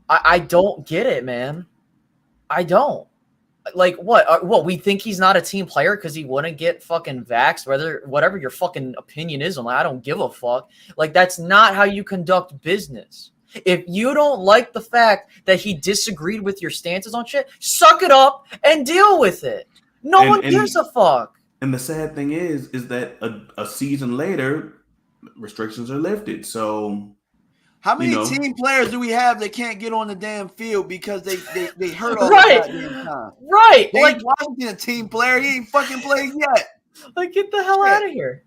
Speaker 5: I don't get it, man. I don't. Like, what? We think he's not a team player because he wouldn't get fucking vaxxed, whatever your fucking opinion is on that. I don't give a fuck. Like, that's not how you conduct business. If you don't like the fact that he disagreed with your stances on shit, suck it up and deal with it. No one gives a fuck.
Speaker 4: And the sad thing is that a season later, restrictions are lifted. So
Speaker 2: how many team players do we have that can't get on the damn field because they hurt all
Speaker 5: right.
Speaker 2: the goddamn time?
Speaker 5: Right.
Speaker 2: Dave like Washington, a team player. He ain't fucking played yet.
Speaker 5: Like, get the hell out of here.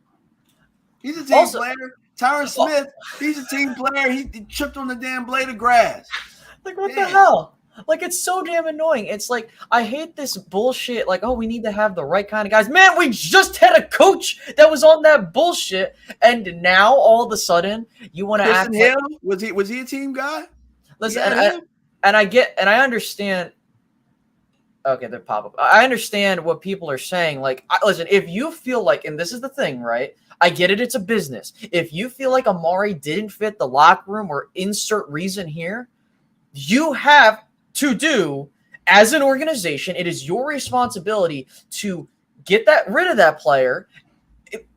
Speaker 2: He's a team player. Tyron Smith, he's a team player. He tripped on the damn blade of grass.
Speaker 5: Like, what the hell? Like, it's so damn annoying. It's like, I hate this bullshit. Like, oh, we need to have the right kind of guys. Man, we just had a coach that was on that bullshit, and now all of a sudden you want to act
Speaker 2: like, was he a team guy?
Speaker 5: Listen, and I understand. Okay, they're pop up. I understand what people are saying. Like, listen, if you feel like, and this is the thing, right? I get it. It's a business. If you feel like Amari didn't fit the locker room or insert reason here, you have to do, as an organization, it is your responsibility to get rid of that player.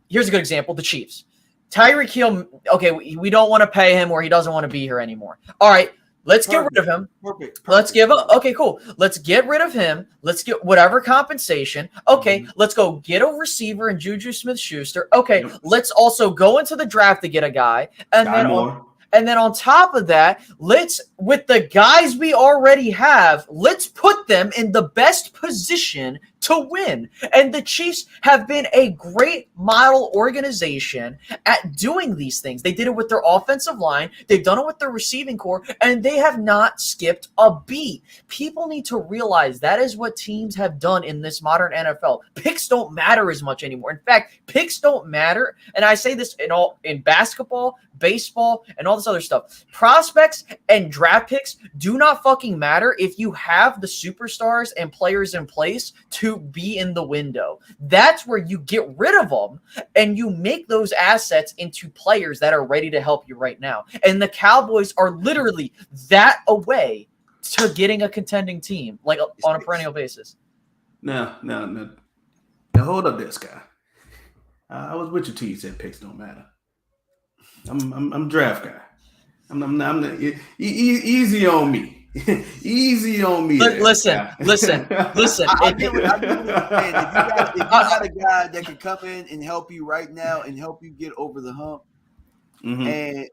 Speaker 5: Here's a good example: the Chiefs. Tyreek Hill. Okay, we don't want to pay him, or he doesn't want to be here anymore. All right, let's get rid of him.
Speaker 2: Perfect.
Speaker 5: Let's give him. Okay, cool. Let's get rid of him. Let's get whatever compensation. Okay, let's go get a receiver in Juju Smith-Schuster. Okay, let's also go into the draft to get a guy, and then on top of that, with the guys we already have, let's put them in the best position to win. And the Chiefs have been a great model organization at doing these things. They did it with their offensive line. They've done it with their receiving core, and they have not skipped a beat. People need to realize that is what teams have done in this modern NFL. Picks don't matter as much anymore. In fact, picks don't matter. And I say this in basketball, baseball, and all this other stuff. Prospects and draft picks do not fucking matter if you have the superstars and players in place to be in the window. That's where you get rid of them and you make those assets into players that are ready to help you right now. And the Cowboys are literally that away to getting a contending team, like on a perennial basis.
Speaker 4: No. Now hold up there, Sky. I was with you till you said picks don't matter. I'm draft guy. I'm easy on me. Easy on me.
Speaker 5: Listen.
Speaker 2: I get what you're saying. If you got a guy that can come in and help you right now and help you get over the hump, and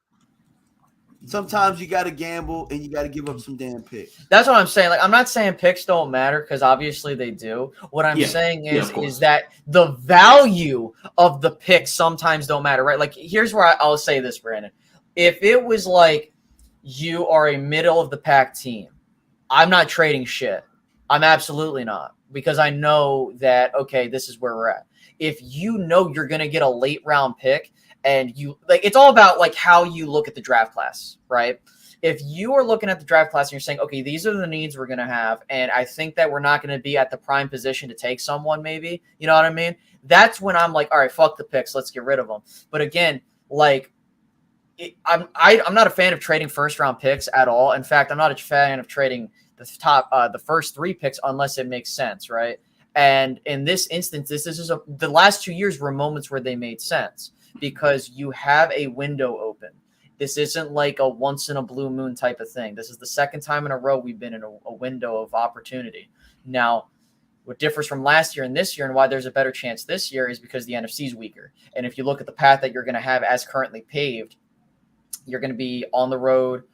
Speaker 2: sometimes you got to gamble and you got to give up some damn picks.
Speaker 5: That's what I'm saying. Like, I'm not saying picks don't matter because obviously they do. What I'm saying is that the value of the picks sometimes don't matter, right? Like, here's where I'll say this, Brandon. If it was like you are a middle of the pack team, I'm not trading shit. I'm absolutely not, because I know that, okay, this is where we're at. If you know you're going to get a late round pick, and you like, it's all about like how you look at the draft class, right? If you are looking at the draft class and you're saying, okay, these are the needs we're going to have, and I think that we're not going to be at the prime position to take someone, maybe, you know what I mean? That's when I'm like, all right, fuck the picks, let's get rid of them. But again, like, I'm not a fan of trading first round picks at all. In fact, I'm not a fan of trading the first 3 picks unless it makes sense, right? And in this instance, the last 2 years were moments where they made sense, because you have a window open. This isn't like a once in a blue moon type of thing. This is the second time in a row we've been in a window of opportunity. Now, what differs from last year and this year, and why there's a better chance this year, is because the NFC is weaker. And if you look at the path that you're going to have as currently paved, you're going to be on the road,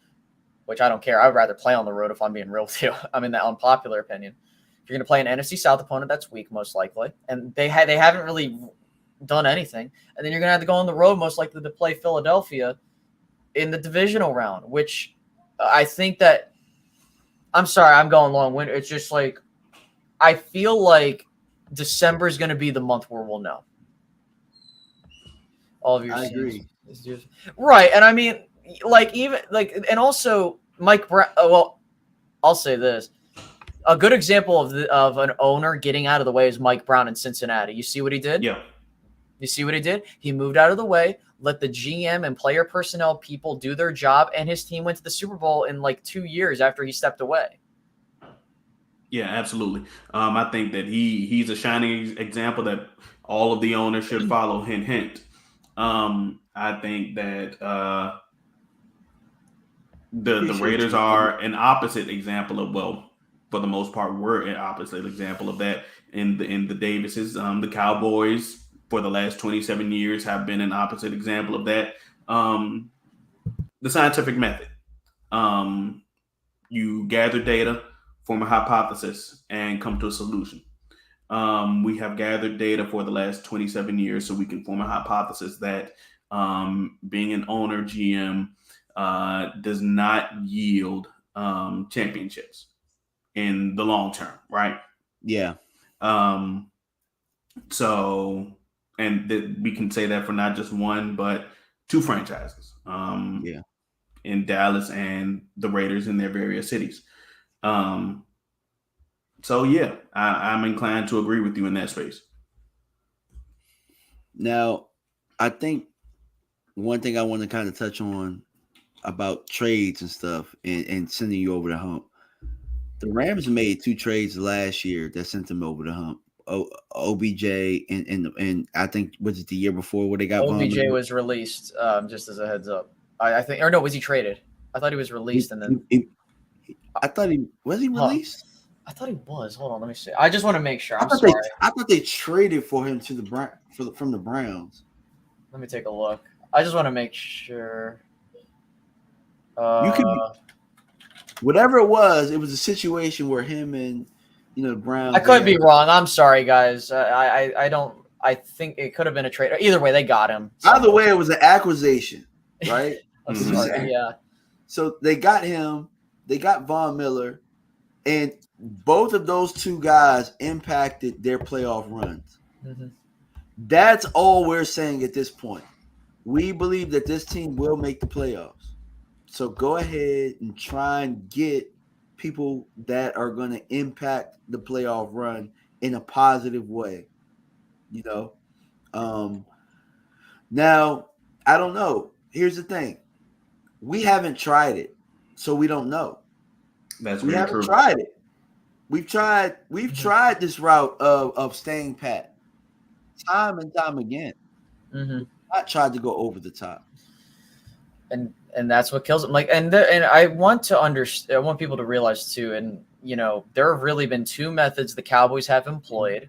Speaker 5: which I don't care. I'd rather play on the road if I'm being real with you. I'm in that unpopular opinion. You're going to play an NFC South opponent that's weak, most likely. And they haven't really done anything. And then you're going to have to go on the road, most likely to play Philadelphia in the divisional round, which I think that – I'm sorry, I'm going long-winded. It's just like I feel like December is going to be the month where we'll know. All of your
Speaker 2: I
Speaker 5: seeds.
Speaker 2: agree.
Speaker 5: Right. And I mean, like, even like, and also Mike Brown. Well, I'll say this. A good example of an owner getting out of the way is Mike Brown in Cincinnati. You see what he did?
Speaker 4: Yeah.
Speaker 5: You see what he did? He moved out of the way, let the GM and player personnel people do their job, and his team went to the Super Bowl in like 2 years after he stepped away.
Speaker 4: Yeah, absolutely. I think that he's a shining example that all of the owners should follow. Hint, hint. I think that the Raiders are an opposite example of, well, for the most part, were an opposite example of that in the Davises. The Cowboys for the last 27 years have been an opposite example of that. The scientific method. You gather data, form a hypothesis, and come to a solution. We have gathered data for the last 27 years so we can form a hypothesis that being an owner, GM, does not yield championships in the long term, right?
Speaker 2: Yeah.
Speaker 4: So, and we can say that for not just one, but two franchises.
Speaker 2: Yeah.
Speaker 4: In Dallas and the Raiders in their various cities. So yeah, I'm inclined to agree with you in that space.
Speaker 2: Now, I think one thing I want to kind of touch on about trades and stuff and sending you over the hump. The Rams made 2 trades last year that sent them over the hump. OBJ and I think, was it the year before where they got
Speaker 5: OBJ was released, just as a heads up. I think, or no, was he traded? I thought he was released, and then
Speaker 2: I thought he was released.
Speaker 5: I thought he was. Hold on, let me see. I just want to make sure.
Speaker 2: I thought they traded for him to the from the Browns.
Speaker 5: Let me take a look. I just want to make sure.
Speaker 2: You could whatever it was a situation where him and the Browns.
Speaker 5: I could be wrong. I'm sorry, guys. I don't. I think it could have been a trade. Either way, they got him.
Speaker 2: Either way, it was an acquisition, right?
Speaker 5: Sorry, yeah.
Speaker 2: So they got him. They got Von Miller, and both of those two guys impacted their playoff runs.
Speaker 5: Mm-hmm.
Speaker 2: That's all we're saying at this point. We believe that this team will make the playoffs. So go ahead and try and get people that are going to impact the playoff run in a positive way. Now, I don't know. Here's the thing. We haven't tried it, so we don't know. We haven't tried it. We've tried this route of staying pat time and time again.
Speaker 5: Mm-hmm.
Speaker 2: I tried to go over the top.
Speaker 5: And that's what kills them. Like, and I want to understand. I want people to realize too. And there have really been 2 methods the Cowboys have employed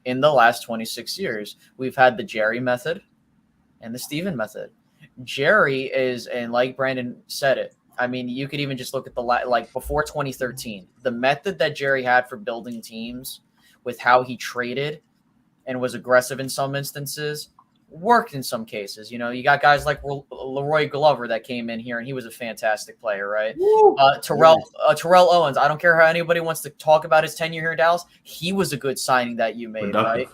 Speaker 5: in the last 26 years. We've had the Jerry method and the Steven method. Jerry is, and like Brandon said it. I mean, you could even just look at like before 2013, the method that Jerry had for building teams with how he traded and was aggressive in some instances. Worked in some cases. You got guys like Leroy Glover that came in here, and he was a fantastic player, right? Terrell Owens. I don't care how anybody wants to talk about his tenure here in Dallas. He was a good signing that you made, right?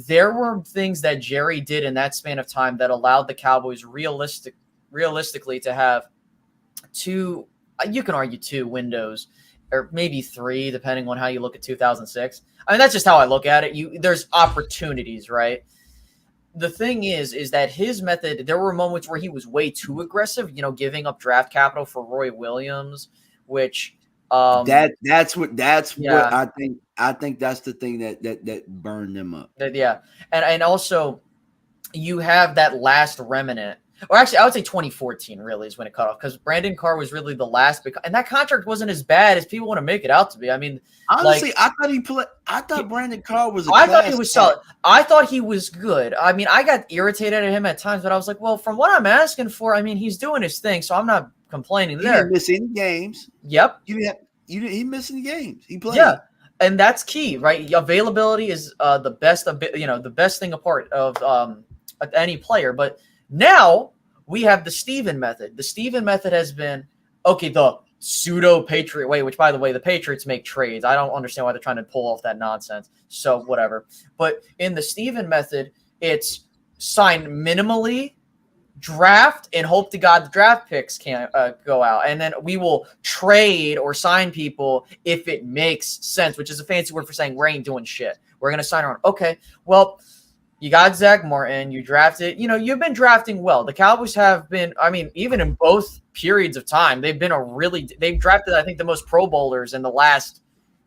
Speaker 5: There were things that Jerry did in that span of time that allowed the Cowboys realistically to have 2, you can argue 2 windows, or maybe 3, depending on how you look at 2006. I mean, that's just how I look at it. There's opportunities, right? The thing is that his method, there were moments where he was way too aggressive, giving up draft capital for Roy Williams, which
Speaker 2: that's what I think that's the thing that burned them up.
Speaker 5: Yeah. And also you have that last remnant. Or actually, I would say 2014 really is when it cut off, because Brandon Carr was really the last big, and that contract wasn't as bad as people want to make it out to be. I mean,
Speaker 2: honestly, I thought Brandon Carr was.
Speaker 5: I thought he was solid. I thought he was good. I mean, I got irritated at him at times, but I was like, well, from what I'm asking for, I mean, he's doing his thing, so I'm not complaining there.
Speaker 2: He didn't miss any games.
Speaker 5: Yep.
Speaker 2: He missed any games. He played.
Speaker 5: Yeah. And that's key, right? Availability is the best thing apart of any player. But now we have the Steven method. The Steven method has been the pseudo Patriot way, which, by the way, the Patriots make trades. I don't understand why they're trying to pull off that nonsense. So whatever. But in the Steven method, it's sign minimally, draft, and hope to God the draft picks can't go out. And then we will trade or sign people if it makes sense, which is a fancy word for saying we ain't doing shit. We're going to sign around. Okay, well, you got Zach Martin. You drafted. You've been drafting well. The Cowboys have been. I mean, even in both periods of time, they've drafted, I think, the most Pro Bowlers in the last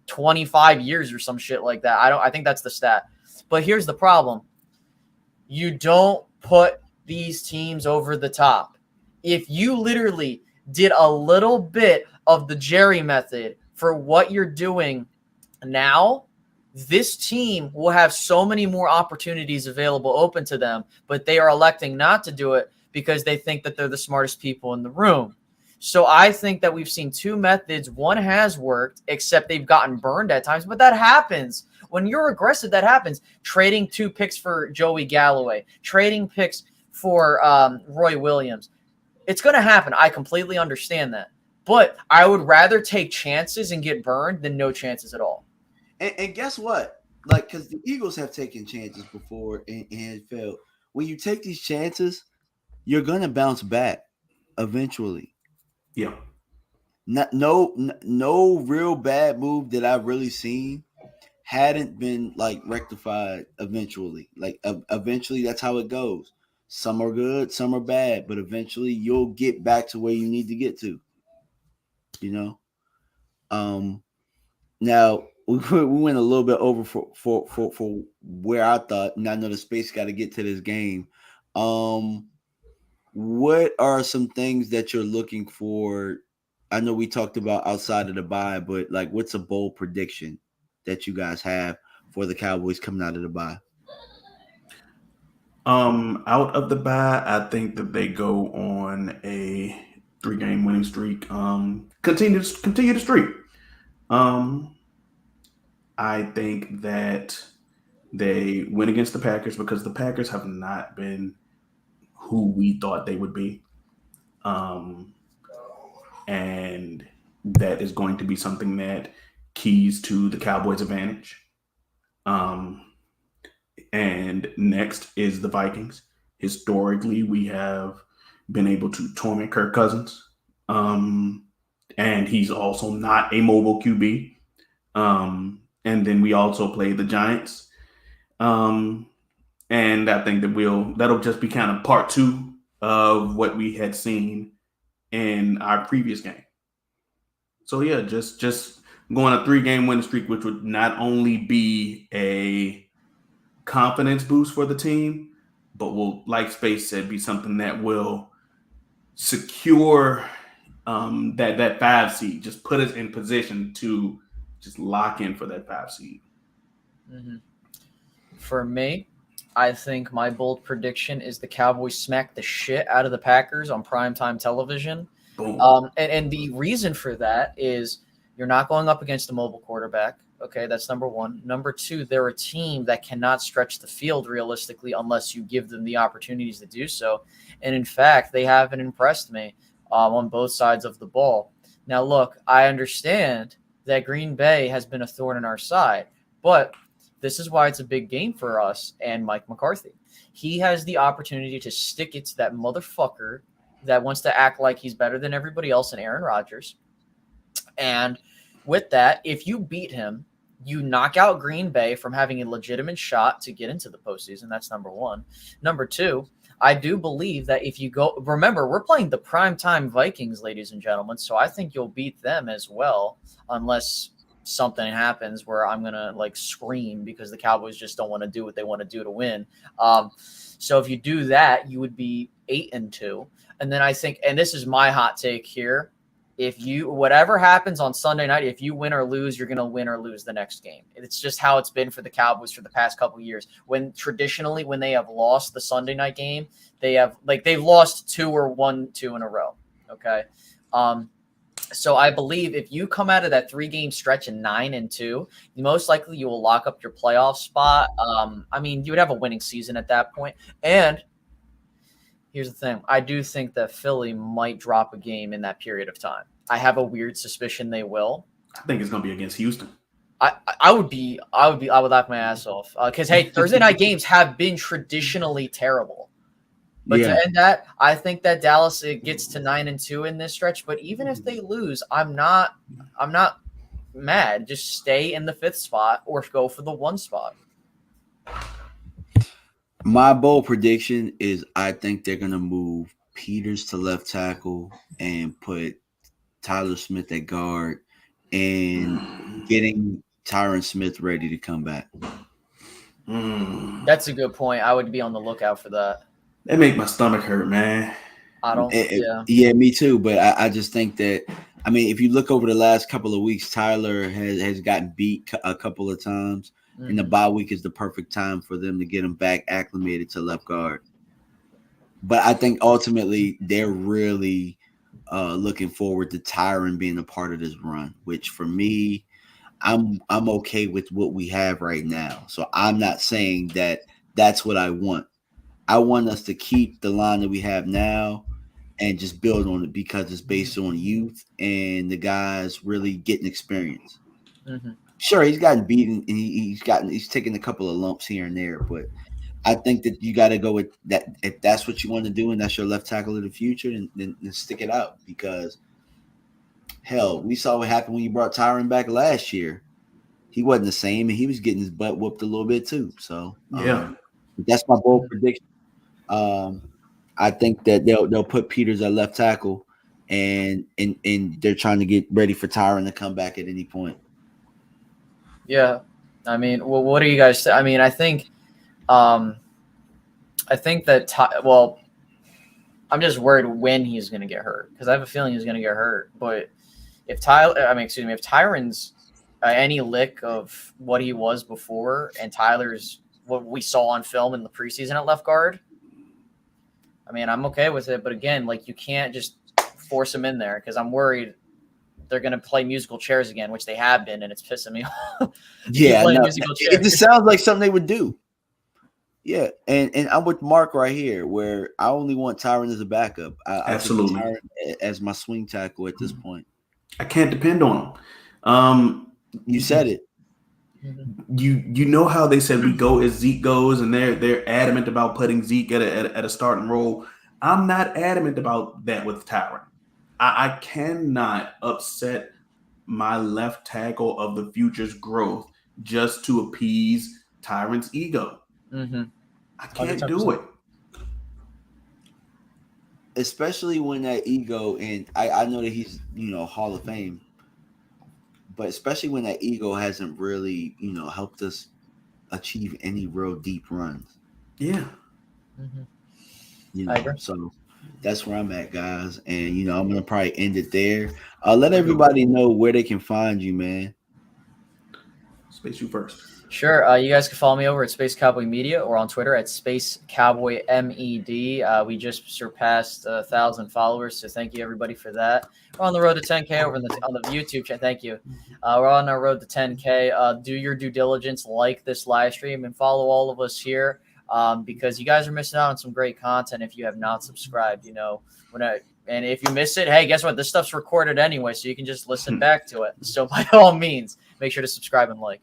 Speaker 5: 25 years or some shit like that. I think that's the stat. But here's the problem: you don't put these teams over the top. If you literally did a little bit of the Jerry method for what you're doing now, this team will have so many more opportunities available open to them, but they are electing not to do it because they think that they're the smartest people in the room. So I think that we've seen two methods. One has worked, except they've gotten burned at times, but that happens. When you're aggressive, that happens. Trading 2 picks for Joey Galloway, trading picks for Roy Williams. It's going to happen. I completely understand that. But I would rather take chances and get burned than no chances at all.
Speaker 2: And guess what? Like, because the Eagles have taken chances before and failed. When you take these chances, you're going to bounce back eventually.
Speaker 4: Yeah.
Speaker 2: No real bad move that I've really seen hadn't been like rectified eventually. Like eventually, that's how it goes. Some are good, some are bad, but eventually you'll get back to where you need to get to. Now we went a little bit over for where I thought, and I know the space got to get to this game. What are some things that you're looking for? I know we talked about outside of the bye, but like, what's a bold prediction that you guys have for the Cowboys coming out of the bye?
Speaker 4: Out of the bye, I think that they go on a 3-game winning streak. Continue the streak. I think that they win against the Packers because the Packers have not been who we thought they would be. And that is going to be something that keys to the Cowboys' advantage. And next is the Vikings. Historically, we have been able to torment Kirk Cousins. And he's also not a mobile QB. And then we also play the Giants. And I think that that'll just be kind of part 2 of what we had seen in our previous game. So yeah, just going a 3-game winning streak, which would not only be a confidence boost for the team, but will, like Space said, be something that will secure that 5 seed, just put us in position to just lock in for that 5 seed.
Speaker 5: Mm-hmm. For me, I think my bold prediction is the Cowboys smack the shit out of the Packers on primetime television.
Speaker 4: Boom.
Speaker 5: And the reason for that is you're not going up against a mobile quarterback. Okay, that's number 1. Number 2, they're a team that cannot stretch the field realistically unless you give them the opportunities to do so. And in fact, they haven't impressed me on both sides of the ball. Now, look, I understand that Green Bay has been a thorn in our side, but this is why it's a big game for us and Mike McCarthy. He has the opportunity to stick it to that motherfucker that wants to act like he's better than everybody else in Aaron Rodgers. And with that, if you beat him, you knock out Green Bay from having a legitimate shot to get into the postseason. That's number 1. Number 2, I do believe that if you go, remember, we're playing the primetime Vikings, ladies and gentlemen, so I think you'll beat them as well, unless something happens where I'm going to like scream because the Cowboys just don't want to do what they want to do to win. So if you do that, you would be 8-2. And then I think, and this is my hot take here, if you, whatever happens on Sunday night, if you win or lose, you're going to win or lose the next game. It's just how it's been for the Cowboys for the past couple of years. When traditionally, when they have lost the Sunday night game, they've lost 2 or 1-2 in a row. Okay. So I believe if you come out of that 3-game stretch in 9-2, most likely you will lock up your playoff spot. I mean, you would have a winning season at that point. And here's the thing. I do think that Philly might drop a game in that period of time. I have a weird suspicion they will.
Speaker 4: I think it's going to be against Houston.
Speaker 5: I would laugh my ass off because hey, Thursday night games have been traditionally terrible. But to end that, I think that Dallas gets to 9-2 in this stretch. But even if they lose, I'm not mad. Just stay in the 5th spot or go for the 1 spot.
Speaker 2: My bold prediction is I think they're gonna move Peters to left tackle and put Tyler Smith at guard and getting Tyron Smith ready to come back.
Speaker 5: That's a good point. I would be on the lookout for that.
Speaker 4: That make my stomach hurt, man.
Speaker 5: I don't.
Speaker 2: Yeah, me too. But I just think that, I mean, if you look over the last couple of weeks, Tyler has gotten beat a couple of times, and the bye week is the perfect time for them to get him back acclimated to left guard. But I think ultimately they're really looking forward to Tyron being a part of this run, which for me, I'm okay with what we have right now. So I'm not saying that that's what I want. I want us to keep the line that we have now and just build on it because it's based on youth and the guys really getting experience. Sure, he's gotten beaten and he's taken a couple of lumps here and there, but I think that you got to go with that. If that's what you want to do and that's your left tackle of the future, then stick it out because hell, we saw what happened when you brought Tyron back last year. He wasn't the same and he was getting his butt whooped a little bit too. So that's my bold prediction. I think that they'll put Peters at left tackle, and they're trying to get ready for Tyron to come back at any point.
Speaker 5: Yeah, I mean, well, what do you guys say? I mean, I think that I'm just worried when he's going to get hurt because I have a feeling he's going to get hurt. But if Tyron's any lick of what he was before, and Tyler's what we saw on film in the preseason at left guard, I mean, I'm okay with it. But again, like you can't just force him in there because I'm worried they're going to play musical chairs again, which they have been, and it's pissing me off.
Speaker 2: Yeah, it just sounds like something they would do. Yeah, and I'm with Mark right here, where I only want Tyron as a backup.
Speaker 4: Absolutely,
Speaker 2: Tyron as my swing tackle at this point.
Speaker 4: I can't depend on him.
Speaker 2: You said it.
Speaker 4: You know how they said we go as Zeke goes, and they're adamant about putting Zeke at a starting role. I'm not adamant about that with Tyron. I cannot upset my left tackle of the future's growth just to appease Tyron's ego. I can't 100%. Do it.
Speaker 2: Especially when that ego, and I know that he's, Hall of Fame, but especially when that ego hasn't really, helped us achieve any real deep runs.
Speaker 4: Yeah.
Speaker 2: So that's where I'm at, guys. And, I'm going to probably end it there. Let everybody know where they can find you, man.
Speaker 4: Space you first.
Speaker 5: Sure. You guys can follow me over at Space Cowboy Media or on Twitter at Space Cowboy MED. We just surpassed 1,000 followers, so thank you everybody for that. We're on the road to 10K over on the YouTube channel. Thank you. We're on our road to 10K. Do your due diligence, like this live stream, and follow all of us here because you guys are missing out on some great content if you have not subscribed. And if you miss it, hey, guess what? This stuff's recorded anyway, so you can just listen back to it. So by all means, make sure to subscribe and like.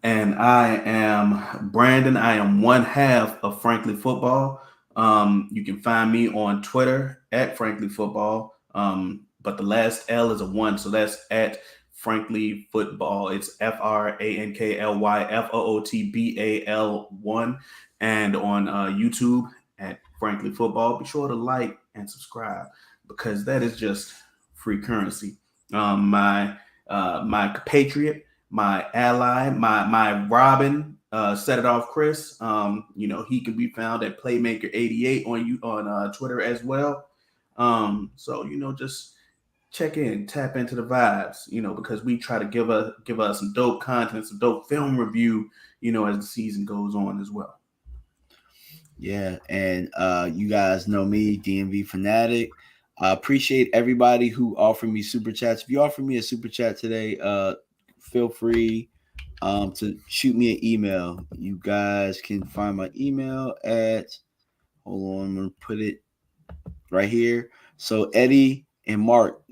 Speaker 4: And I am Brandon. I am one half of Frankly Football. You can find me on Twitter at Frankly Football. But the last L is a 1. So that's at Frankly Football. It's FranklyFootball1. And on YouTube at Frankly Football. Be sure to like and subscribe because that is just free currency. My compatriot, my ally, my Robin, set it off, Chris. He can be found at Playmaker88 on Twitter as well. So just check in, tap into the vibes, because we try to give us some dope content, some dope film review, as the season goes on as well.
Speaker 2: Yeah, and you guys know me, DMV Fanatic. I appreciate everybody who offered me super chats. If you offer me a super chat today, feel free to shoot me an email. You guys can find my email at, hold on, I'm going to put it right here. So Eddie and Mark,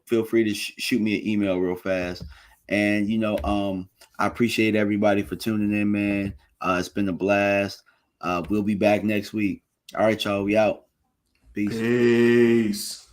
Speaker 2: feel free to shoot me an email real fast. And, I appreciate everybody for tuning in, man. It's been a blast. We'll be back next week. All right, y'all. We out. Peace.
Speaker 4: Peace.